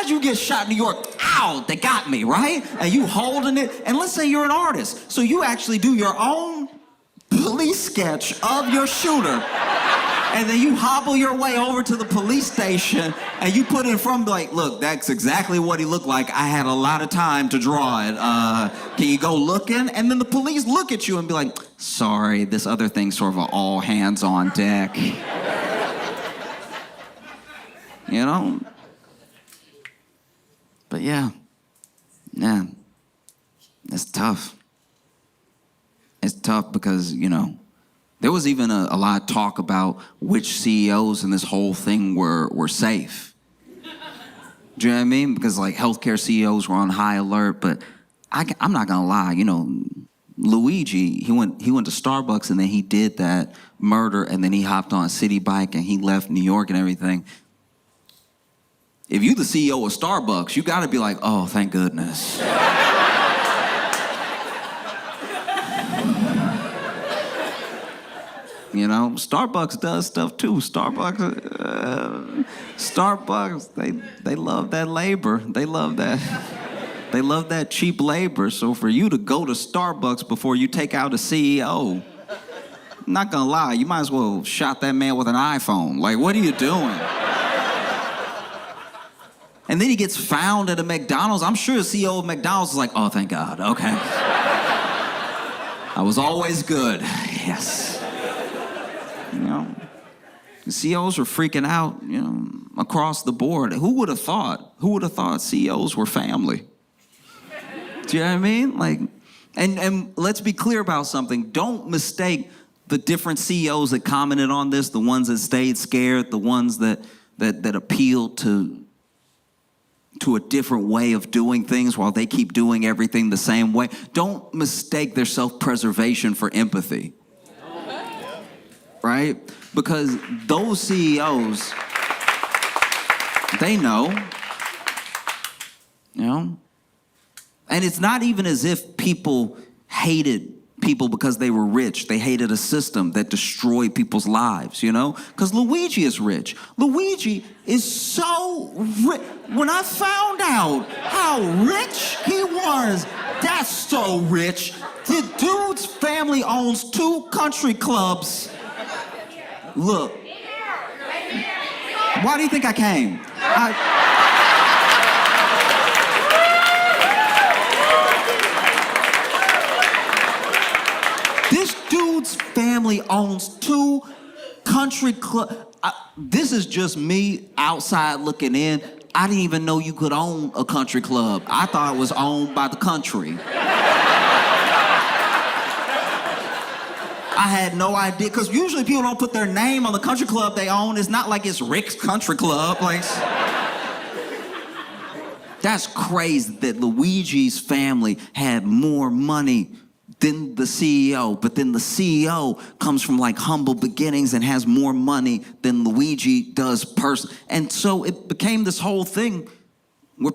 you get shot in New York. Ow, they got me, right? And you holding it. And let's say you're an artist. So you actually do your own police sketch of your shooter. And then you hobble your way over to the police station and you put it in front, like, look, that's exactly what he looked like. I had a lot of time to draw it. Can you go looking? And then the police look at you and be like, sorry, this other thing's sort of an all hands on deck. You know? But yeah, it's tough. It's tough because, you know, there was even a lot of talk about which CEOs in this whole thing were safe. Do you know what I mean? Because like healthcare CEOs were on high alert, but I'm not gonna lie, you know, Luigi, he went to Starbucks and then he did that murder and then he hopped on a city bike and he left New York and everything. If you the CEO of Starbucks, you gotta be like, oh, thank goodness. You know, Starbucks does stuff too. Starbucks, they love that labor. They love that cheap labor. So for you to go to Starbucks before you take out a CEO, I'm not gonna lie, you might as well shot that man with an iPhone. Like, what are you doing? And then he gets found at a McDonald's. I'm sure the CEO of McDonald's is like, oh, thank God, okay. I was always good, yes. You know, CEOs were freaking out, across the board. Who would have thought? Who would have thought CEOs were family? Do you know what I mean? Like, and let's be clear about something. Don't mistake the different CEOs that commented on this, the ones that stayed scared, the ones that appealed to a different way of doing things while they keep doing everything the same way. Don't mistake their self-preservation for empathy. Right? Because those CEOs, they know. And it's not even as if people hated people because they were rich. They hated a system that destroyed people's lives, Because Luigi is rich. Luigi is so rich. When I found out how rich he was, that's so rich. The dude's family owns 2 country clubs. Look. Why do you think I came? This dude's family owns 2 country clubs. This is just me outside looking in. I didn't even know you could own a country club. I thought it was owned by the country. I had no idea, because usually people don't put their name on the country club they own. It's not like it's Rick's Country Club. Like, that's crazy that Luigi's family had more money than the CEO, but then the CEO comes from like humble beginnings and has more money than Luigi does personally. And so it became this whole thing where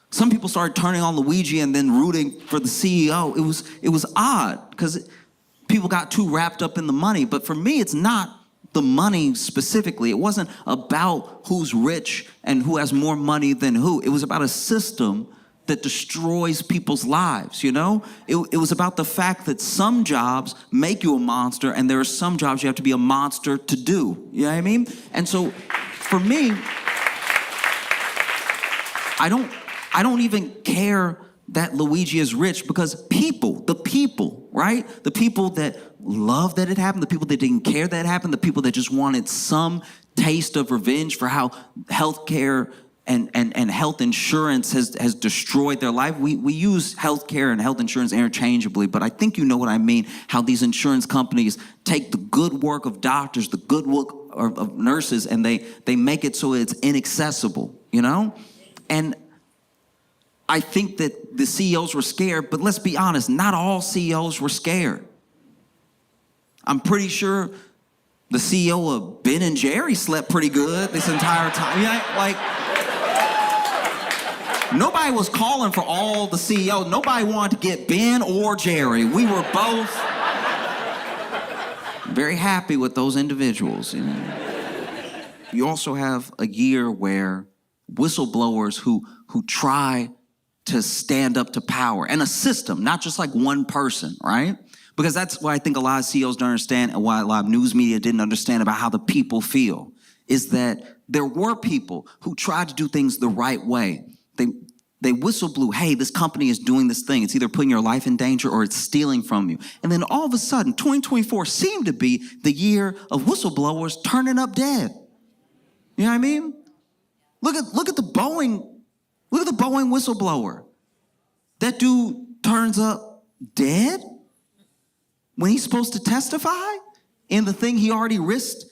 some people started turning on Luigi and then rooting for the CEO. It was odd because people got too wrapped up in the money. But for me, it's not the money specifically. It wasn't about who's rich and who has more money than who. It was about a system that destroys people's lives, It was about the fact that some jobs make you a monster and there are some jobs you have to be a monster to do. You know what I mean? And so for me, I don't even care that Luigi is rich, because the people, right? The people that love that it happened, the people that didn't care that it happened, the people that just wanted some taste of revenge for how healthcare and health insurance has destroyed their life. We use healthcare and health insurance interchangeably, but I think you know what I mean, how these insurance companies take the good work of doctors, the good work of nurses, and they make it so it's inaccessible, And I think that the CEOs were scared, but let's be honest, not all CEOs were scared. I'm pretty sure the CEO of Ben and Jerry slept pretty good this entire time. Nobody was calling for all the CEOs. Nobody wanted to get Ben or Jerry. We were both very happy with those individuals. You also have a year where whistleblowers who try to stand up to power and a system, not just like one person, right? Because that's what I think a lot of CEOs don't understand, and why a lot of news media didn't understand about how the people feel, is that there were people who tried to do things the right way. They whistle blew, hey, this company is doing this thing. It's either putting your life in danger or it's stealing from you. And then all of a sudden, 2024 seemed to be the year of whistleblowers turning up dead. You know what I mean? Look at the Boeing whistleblower. That dude turns up dead when he's supposed to testify in the thing he already risked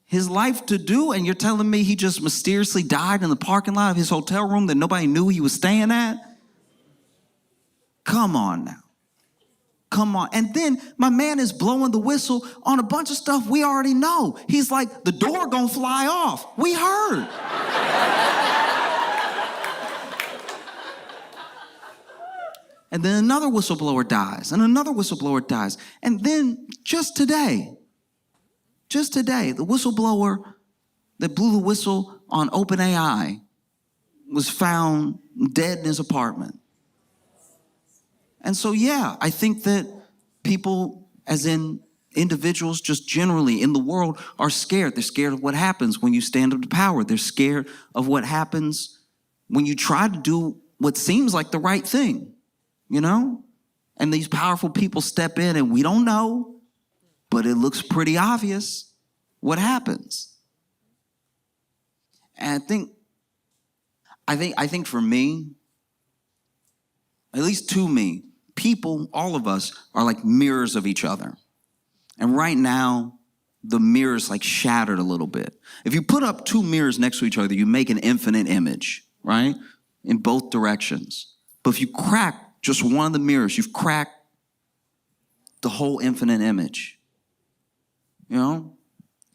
his life to do, and you're telling me he just mysteriously died in the parking lot of his hotel room that nobody knew he was staying at? Come on now. Come on. And then my man is blowing the whistle on a bunch of stuff we already know. He's like, the door gonna fly off. We heard. And then another whistleblower dies, and another whistleblower dies. And then just today, the whistleblower that blew the whistle on OpenAI was found dead in his apartment. And so, yeah, I think that people, as in individuals just generally in the world, are scared. They're scared of what happens when you stand up to power. They're scared of what happens when you try to do what seems like the right thing, And these powerful people step in, and we don't know, but it looks pretty obvious what happens. And I think for me, at least to me, people, all of us, are like mirrors of each other. And right now, the mirror's like shattered a little bit. If you put up two mirrors next to each other, you make an infinite image, right? In both directions. But if you crack just one of the mirrors, you've cracked the whole infinite image, you know?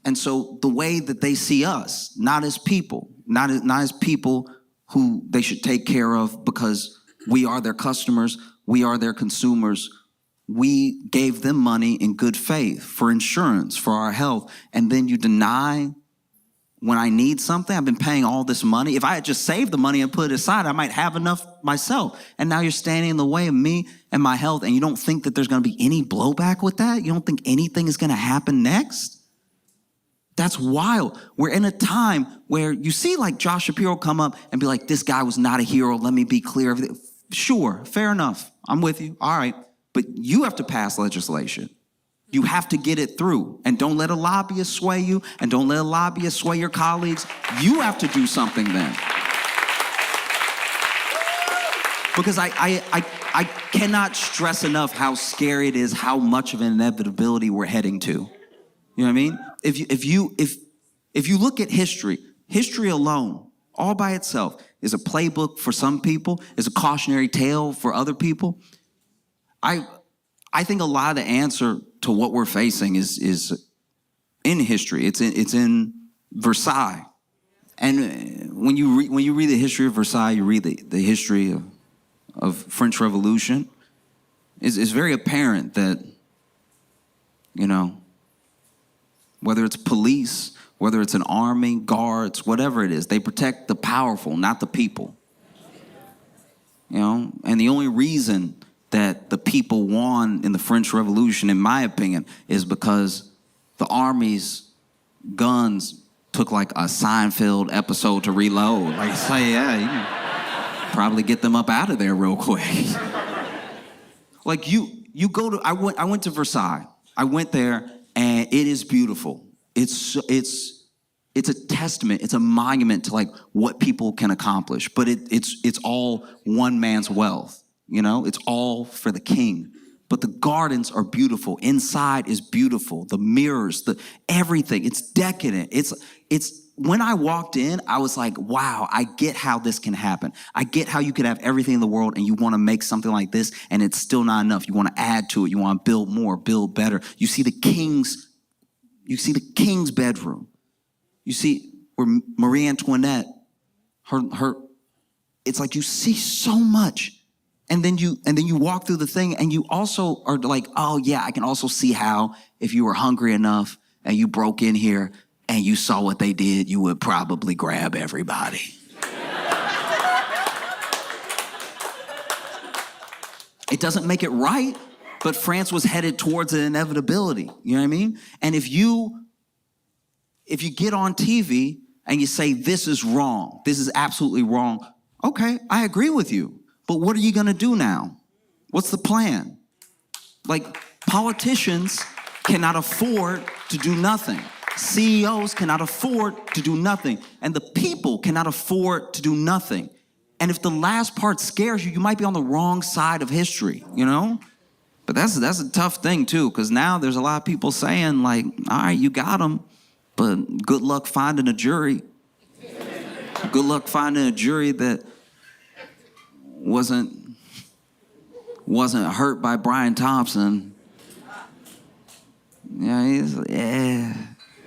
And so the way that they see us, not as people, not as people who they should take care of because we are their customers, we are their consumers. We gave them money in good faith for insurance, for our health, and then you deny when I need something. I've been paying all this money. If I had just saved the money and put it aside, I might have enough myself. And now you're standing in the way of me and my health, and you don't think that there's going to be any blowback with that? You don't think anything is going to happen next? That's wild. We're in a time where you see like Josh Shapiro come up and be like, this guy was not a hero. Let me be clear. Sure, fair enough. I'm with you. All right. But you have to pass legislation. You have to get it through. And don't let a lobbyist sway you, and don't let a lobbyist sway your colleagues. You have to do something then. Because I cannot stress enough how scary it is, how much of an inevitability we're heading to. You know what I mean? If you look at history alone, all by itself, is a playbook for some people, is a cautionary tale for other people. I think a lot of the answer to what we're facing is in history. It's in Versailles. And when you read the history of Versailles, you read the history of French Revolution, it's very apparent that, you know, whether it's police, whether it's an army, guards, whatever it is, they protect the powerful, not the people. You know, and the only reason that the people won in the French Revolution, in my opinion, is because the army's guns took like a Seinfeld episode to reload. Like, say, yeah, you can probably get them up out of there real quick. Like you go to, I went to Versailles. I went there, and it is beautiful. It's a testament. It's a monument to like what people can accomplish. But it's all one man's wealth. You know, it's all for the king. But the gardens are beautiful. Inside is beautiful. The mirrors, everything. It's decadent. It's when I walked in, I was like, wow, I get how this can happen. I get how you could have everything in the world and you want to make something like this and it's still not enough. You want to add to it. You want to build more, build better. You see the king's bedroom. You see where Marie Antoinette, her, it's like you see so much. And then you walk through the thing and you also are like, oh yeah, I can also see how if you were hungry enough and you broke in here and you saw what they did, you would probably grab everybody. It doesn't make it right, but France was headed towards an inevitability. You know what I mean? And if you get on TV and you say, this is wrong, this is absolutely wrong, okay, I agree with you. But what are you gonna do now? What's the plan? Like, politicians cannot afford to do nothing. CEOs cannot afford to do nothing. And the people cannot afford to do nothing. And if the last part scares you, you might be on the wrong side of history, you know? But that's a tough thing too, because now there's a lot of people saying like, all right, you got them, but good luck finding a jury. Good luck finding a jury that wasn't hurt by Brian Thompson. Yeah,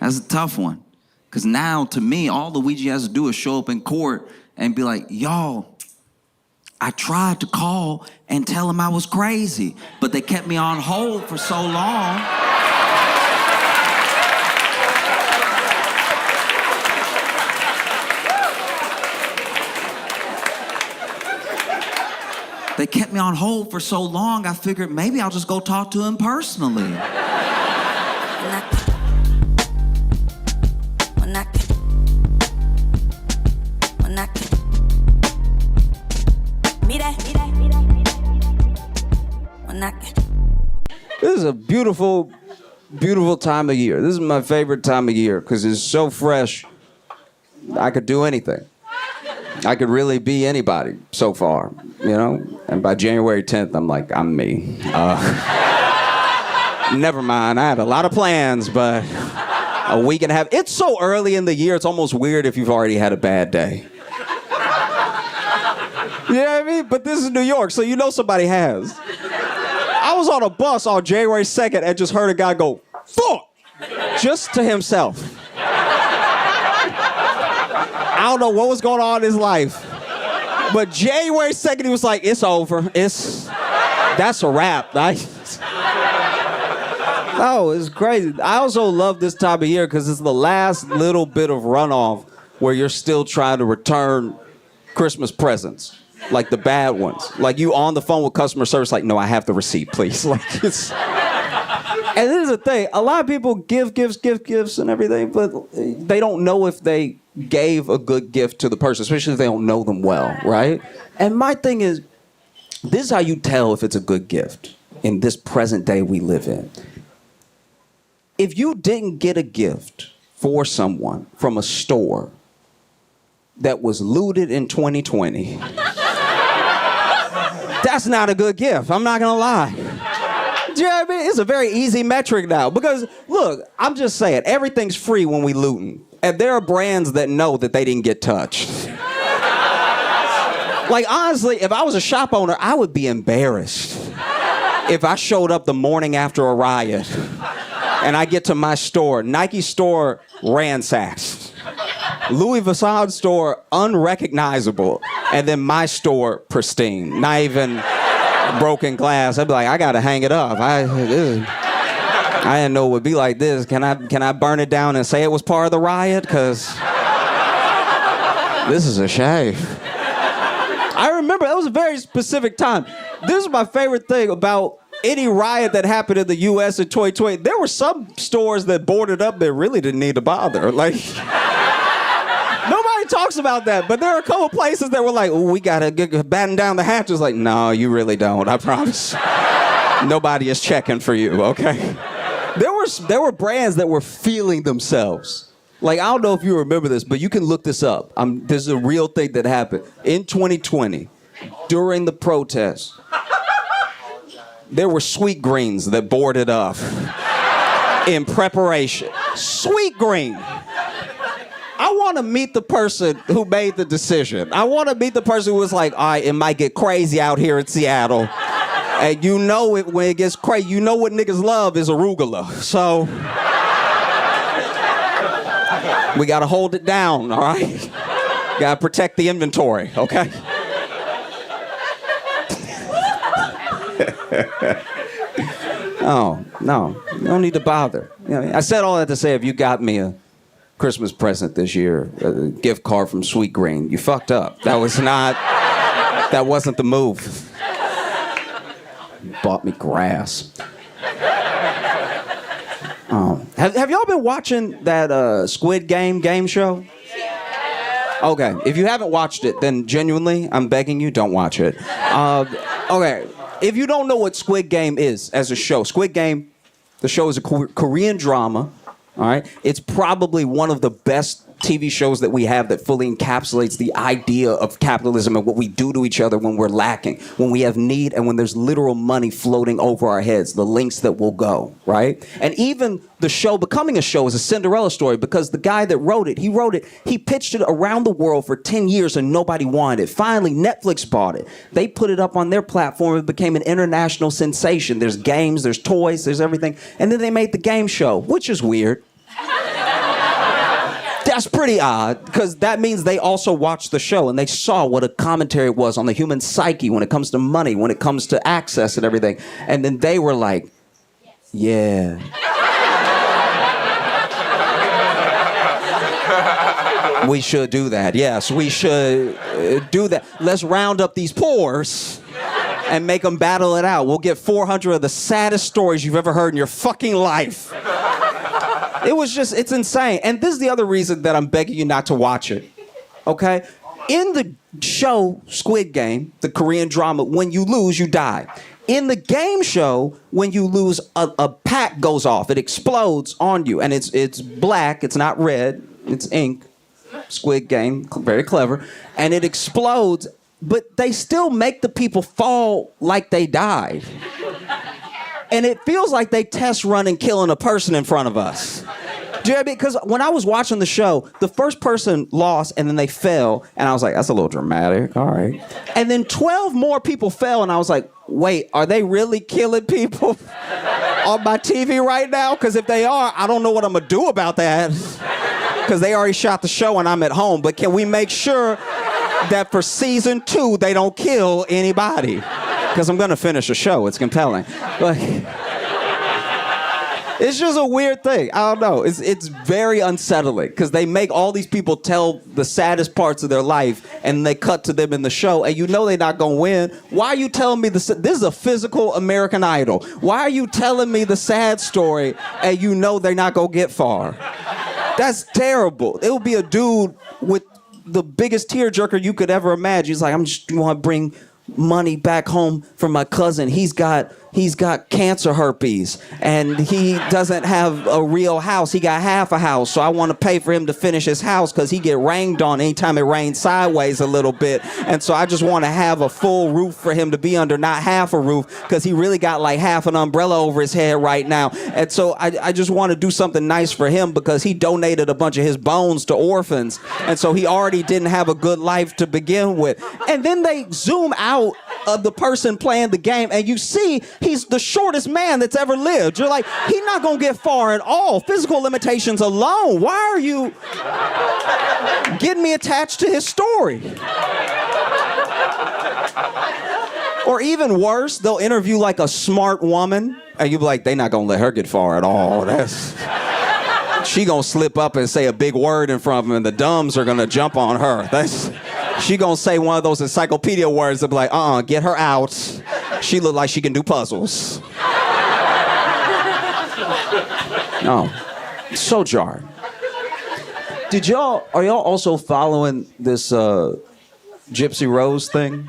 that's a tough one. Because now, to me, all Luigi has to do is show up in court and be like, y'all, I tried to call and tell him I was crazy, but they kept me on hold for so long. They kept me on hold for so long, I figured maybe I'll just go talk to him personally. This is a beautiful beautiful time of year. This is my favorite time of year because it's so fresh. I could do anything. I could really be anybody so far, you know? And by January 10th, I'm like, I'm me. Never mind. I had a lot of plans, but a week and a half. It's so early in the year, it's almost weird if you've already had a bad day. You know what I mean? But this is New York, so you know somebody has. I was on a bus on January 2nd and just heard a guy go, fuck! Just to himself. I don't know what was going on in his life. But January 2nd, he was like, it's over. That's a wrap. Oh, it's crazy. I also love this time of year because it's the last little bit of runoff where you're still trying to return Christmas presents. Like the bad ones. Like you on the phone with customer service, like, no, I have the receipt, please. Like it's... And this is the thing, a lot of people give gifts and everything, but they don't know if they gave a good gift to the person, especially if they don't know them well, right? And my thing is, this is how you tell if it's a good gift in this present day we live in. If you didn't get a gift for someone from a store that was looted in 2020, that's not a good gift, I'm not gonna lie. Do you know what I mean? It's a very easy metric now. Because, look, I'm just saying, everything's free when we looting. And there are brands that know that they didn't get touched. Like, honestly, if I was a shop owner, I would be embarrassed if I showed up the morning after a riot and I get to my store, Nike store ransacked, Louis Vuitton store unrecognizable, and then my store pristine, not even... broken glass. I'd be like, I gotta hang it up. I didn't know it would be like this. Can I burn it down and say it was part of the riot? Cause this is a shame. I remember that was a very specific time. This is my favorite thing about any riot that happened in the U.S. in 2020. There were some stores that boarded up that really didn't need to bother. Like. Nobody talks about that, but there are a couple places that were like, oh, we gotta batten down the hatches. Like, no, you really don't, I promise. Nobody is checking for you, okay? There were brands that were feeling themselves. Like, I don't know if you remember this, but you can look this up. This is a real thing that happened. In 2020, during the protests, there were Sweet Greens that boarded up in preparation. Sweet Green. I want to meet the person who made the decision. I want to meet the person who was like, all right, it might get crazy out here in Seattle. And you know it when it gets crazy. You know what niggas love is arugula. So we got to hold it down, all right? Got to protect the inventory, okay? Oh, no. You don't need to bother. You know, I said all that to say if you got me a Christmas present this year, a gift card from Sweet Green, you fucked up. That wasn't the move. You bought me grass. Have y'all been watching that Squid game show? Okay, if you haven't watched it, then genuinely, I'm begging you, don't watch it. Okay, if you don't know what Squid Game is as a show, Squid Game, the show is a Korean drama. All right, it's probably one of the best TV shows that we have that fully encapsulates the idea of capitalism and what we do to each other when we're lacking, when we have need, and when there's literal money floating over our heads, the links that will go, right? And even the show becoming a show is a Cinderella story because the guy that wrote it, he pitched it around the world for 10 years and nobody wanted it. Finally, Netflix bought it. They put it up on their platform. It became an international sensation. There's games, there's toys, there's everything. And then they made the game show, which is weird. That's pretty odd, because that means they also watched the show and they saw what a commentary was on the human psyche when it comes to money, when it comes to access and everything. And then they were like, yeah. We should do that. Yes, we should do that. Let's round up these pores and make them battle it out. We'll get 400 of the saddest stories you've ever heard in your fucking life. It's insane. And this is the other reason that I'm begging you not to watch it, okay? In the show Squid Game, the Korean drama, when you lose, you die. In the game show, when you lose, a pack goes off. It explodes on you, and it's black. It's not red. It's ink. Squid Game, very clever. And it explodes, but they still make the people fall like they died. And it feels like they test running killing a person in front of us. Do you know what I mean? Because when I was watching the show, the first person lost and then they fell. And I was like, that's a little dramatic. All right. And then 12 more people fell. And I was like, wait, are they really killing people on my TV right now? Because if they are, I don't know what I'm going to do about that. Because they already shot the show and I'm at home. But can we make sure that for season 2, they don't kill anybody? Because I'm going to finish the show. It's compelling. But it's just a weird thing. I don't know. It's very unsettling because they make all these people tell the saddest parts of their life and they cut to them in the show and you know they're not going to win. Why are you telling me this is a physical American Idol. Why are you telling me the sad story and you know they're not going to get far? That's terrible. It would be a dude with the biggest tearjerker you could ever imagine. He's like, I'm just want to bring money back home for my cousin. He's got cancer herpes and he doesn't have a real house. He got half a house, so I want to pay for him to finish his house because he get rained on anytime it rains sideways a little bit. And so I just want to have a full roof for him to be under, not half a roof, because he really got like half an umbrella over his head right now. And so I just want to do something nice for him because he donated a bunch of his bones to orphans. And so he already didn't have a good life to begin with. And then they zoom out of the person playing the game and you see he's the shortest man that's ever lived. You're like, he's not gonna get far at all. Physical limitations alone. Why are you getting me attached to his story? Or even worse, they'll interview like a smart woman and you'll be like, they not gonna let her get far at all. She gonna slip up and say a big word in front of him and the dumbs are gonna jump on her. She gonna say one of those encyclopedia words that be like, get her out. She look like she can do puzzles. No, so jarred. Are y'all also following this Gypsy Rose thing?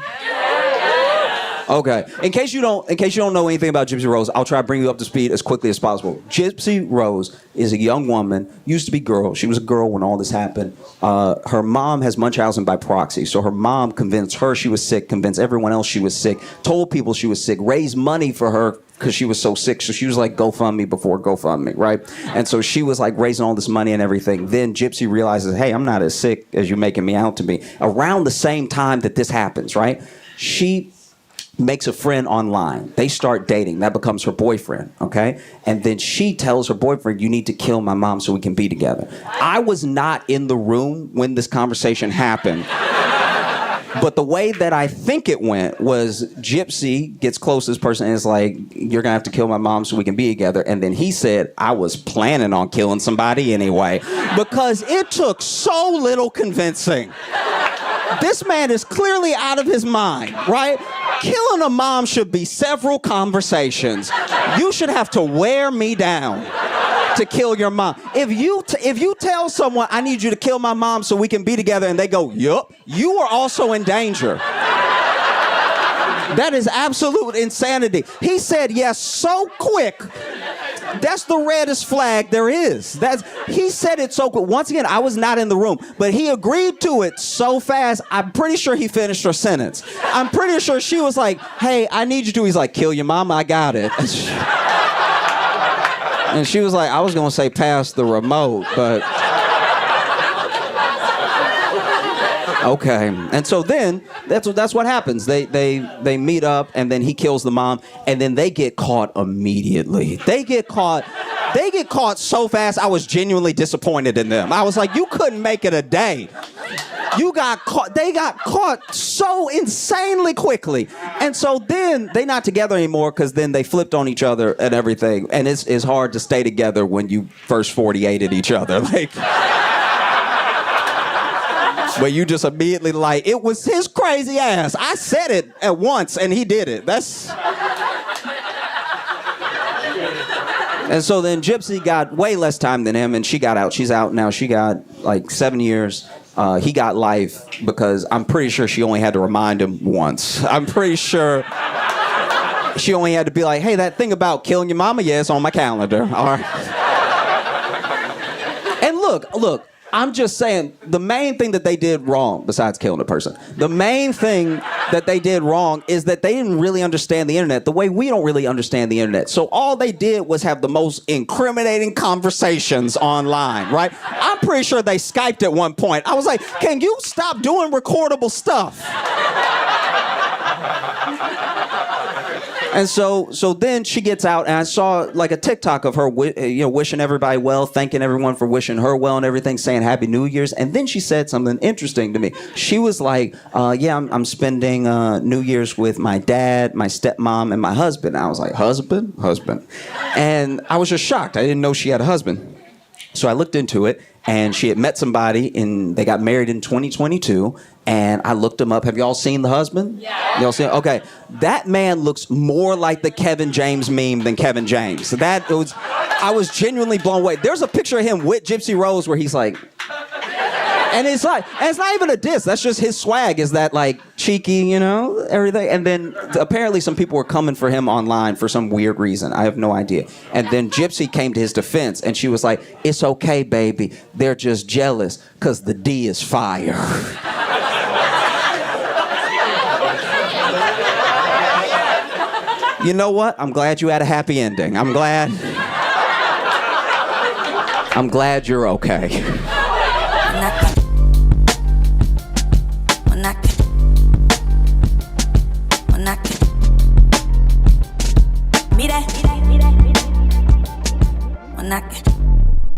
Okay. In case you don't know anything about Gypsy Rose, I'll try to bring you up to speed as quickly as possible. Gypsy Rose is a young woman, used to be girl. She was a girl when all this happened. Her mom has Munchausen by proxy, so her mom convinced her she was sick, convinced everyone else she was sick, told people she was sick, raised money for her because she was so sick. So she was like GoFundMe before GoFundMe, right? And so she was like raising all this money and everything. Then Gypsy realizes, hey, I'm not as sick as you're making me out to be. Around the same time that this happens, right? She makes a friend online. They start dating. That becomes her boyfriend, okay? And then she tells her boyfriend, you need to kill my mom so we can be together. I was not in the room when this conversation happened. But the way that I think it went was Gypsy gets close to this person and is like, you're going to have to kill my mom so we can be together. And then he said, I was planning on killing somebody anyway. Because it took so little convincing. This man is clearly out of his mind, right? Killing a mom should be several conversations. You should have to wear me down to kill your mom. If you tell someone, I need you to kill my mom so we can be together, and they go, yup, you are also in danger. That is absolute insanity. He said yes so quick. That's the reddest flag there is. He said it so quick. Once again, I was not in the room, but he agreed to it so fast. I'm pretty sure he finished her sentence. I'm pretty sure she was like, hey, I need you to. He's like, kill your mom, I got it. And she was like, I was going to say pass the remote, but okay. And so then that's what happens. They meet up and then he kills the mom and then they get caught immediately. They get caught so fast. I was genuinely disappointed in them. I was like, you couldn't make it a day. You got caught. They got caught so insanely quickly. And so then they're not together anymore because then they flipped on each other and everything. And it's hard to stay together when you first 48'd each other. But you just immediately like, it was his crazy ass. I said it at once and he did it. And so then Gypsy got way less time than him and she got out. She's out now. She got like 7 years. He got life because I'm pretty sure she only had to remind him once. I'm pretty sure She only had to be like, hey, that thing about killing your mama, yeah, it's on my calendar. All right. And look, I'm just saying, the main thing that they did wrong, besides killing a person, the main thing that they did wrong is that they didn't really understand the internet the way we don't really understand the internet. So all they did was have the most incriminating conversations online, right? I'm pretty sure they Skyped at one point. I was like, can you stop doing recordable stuff? And so then she gets out, and I saw like a TikTok of her, wishing everybody well, thanking everyone for wishing her well and everything, saying Happy New Year's. And then she said something interesting to me. She was like, I'm spending New Year's with my dad, my stepmom, and my husband. And I was like, husband? And I was just shocked. I didn't know she had a husband. So I looked into it, and she had met somebody, and they got married in 2022. And I looked him up. Have y'all seen the husband? Yeah. Y'all seen? Okay, that man looks more like the Kevin James meme than Kevin James. I was genuinely blown away. There's a picture of him with Gypsy Rose where he's like, and it's not even a diss. That's just his swag. Is that like cheeky, everything. And then apparently some people were coming for him online for some weird reason. I have no idea. And then Gypsy came to his defense, and she was like, "It's okay, baby. They're just jealous because the D is fire." You know what? I'm glad you had a happy ending. I'm glad you're okay.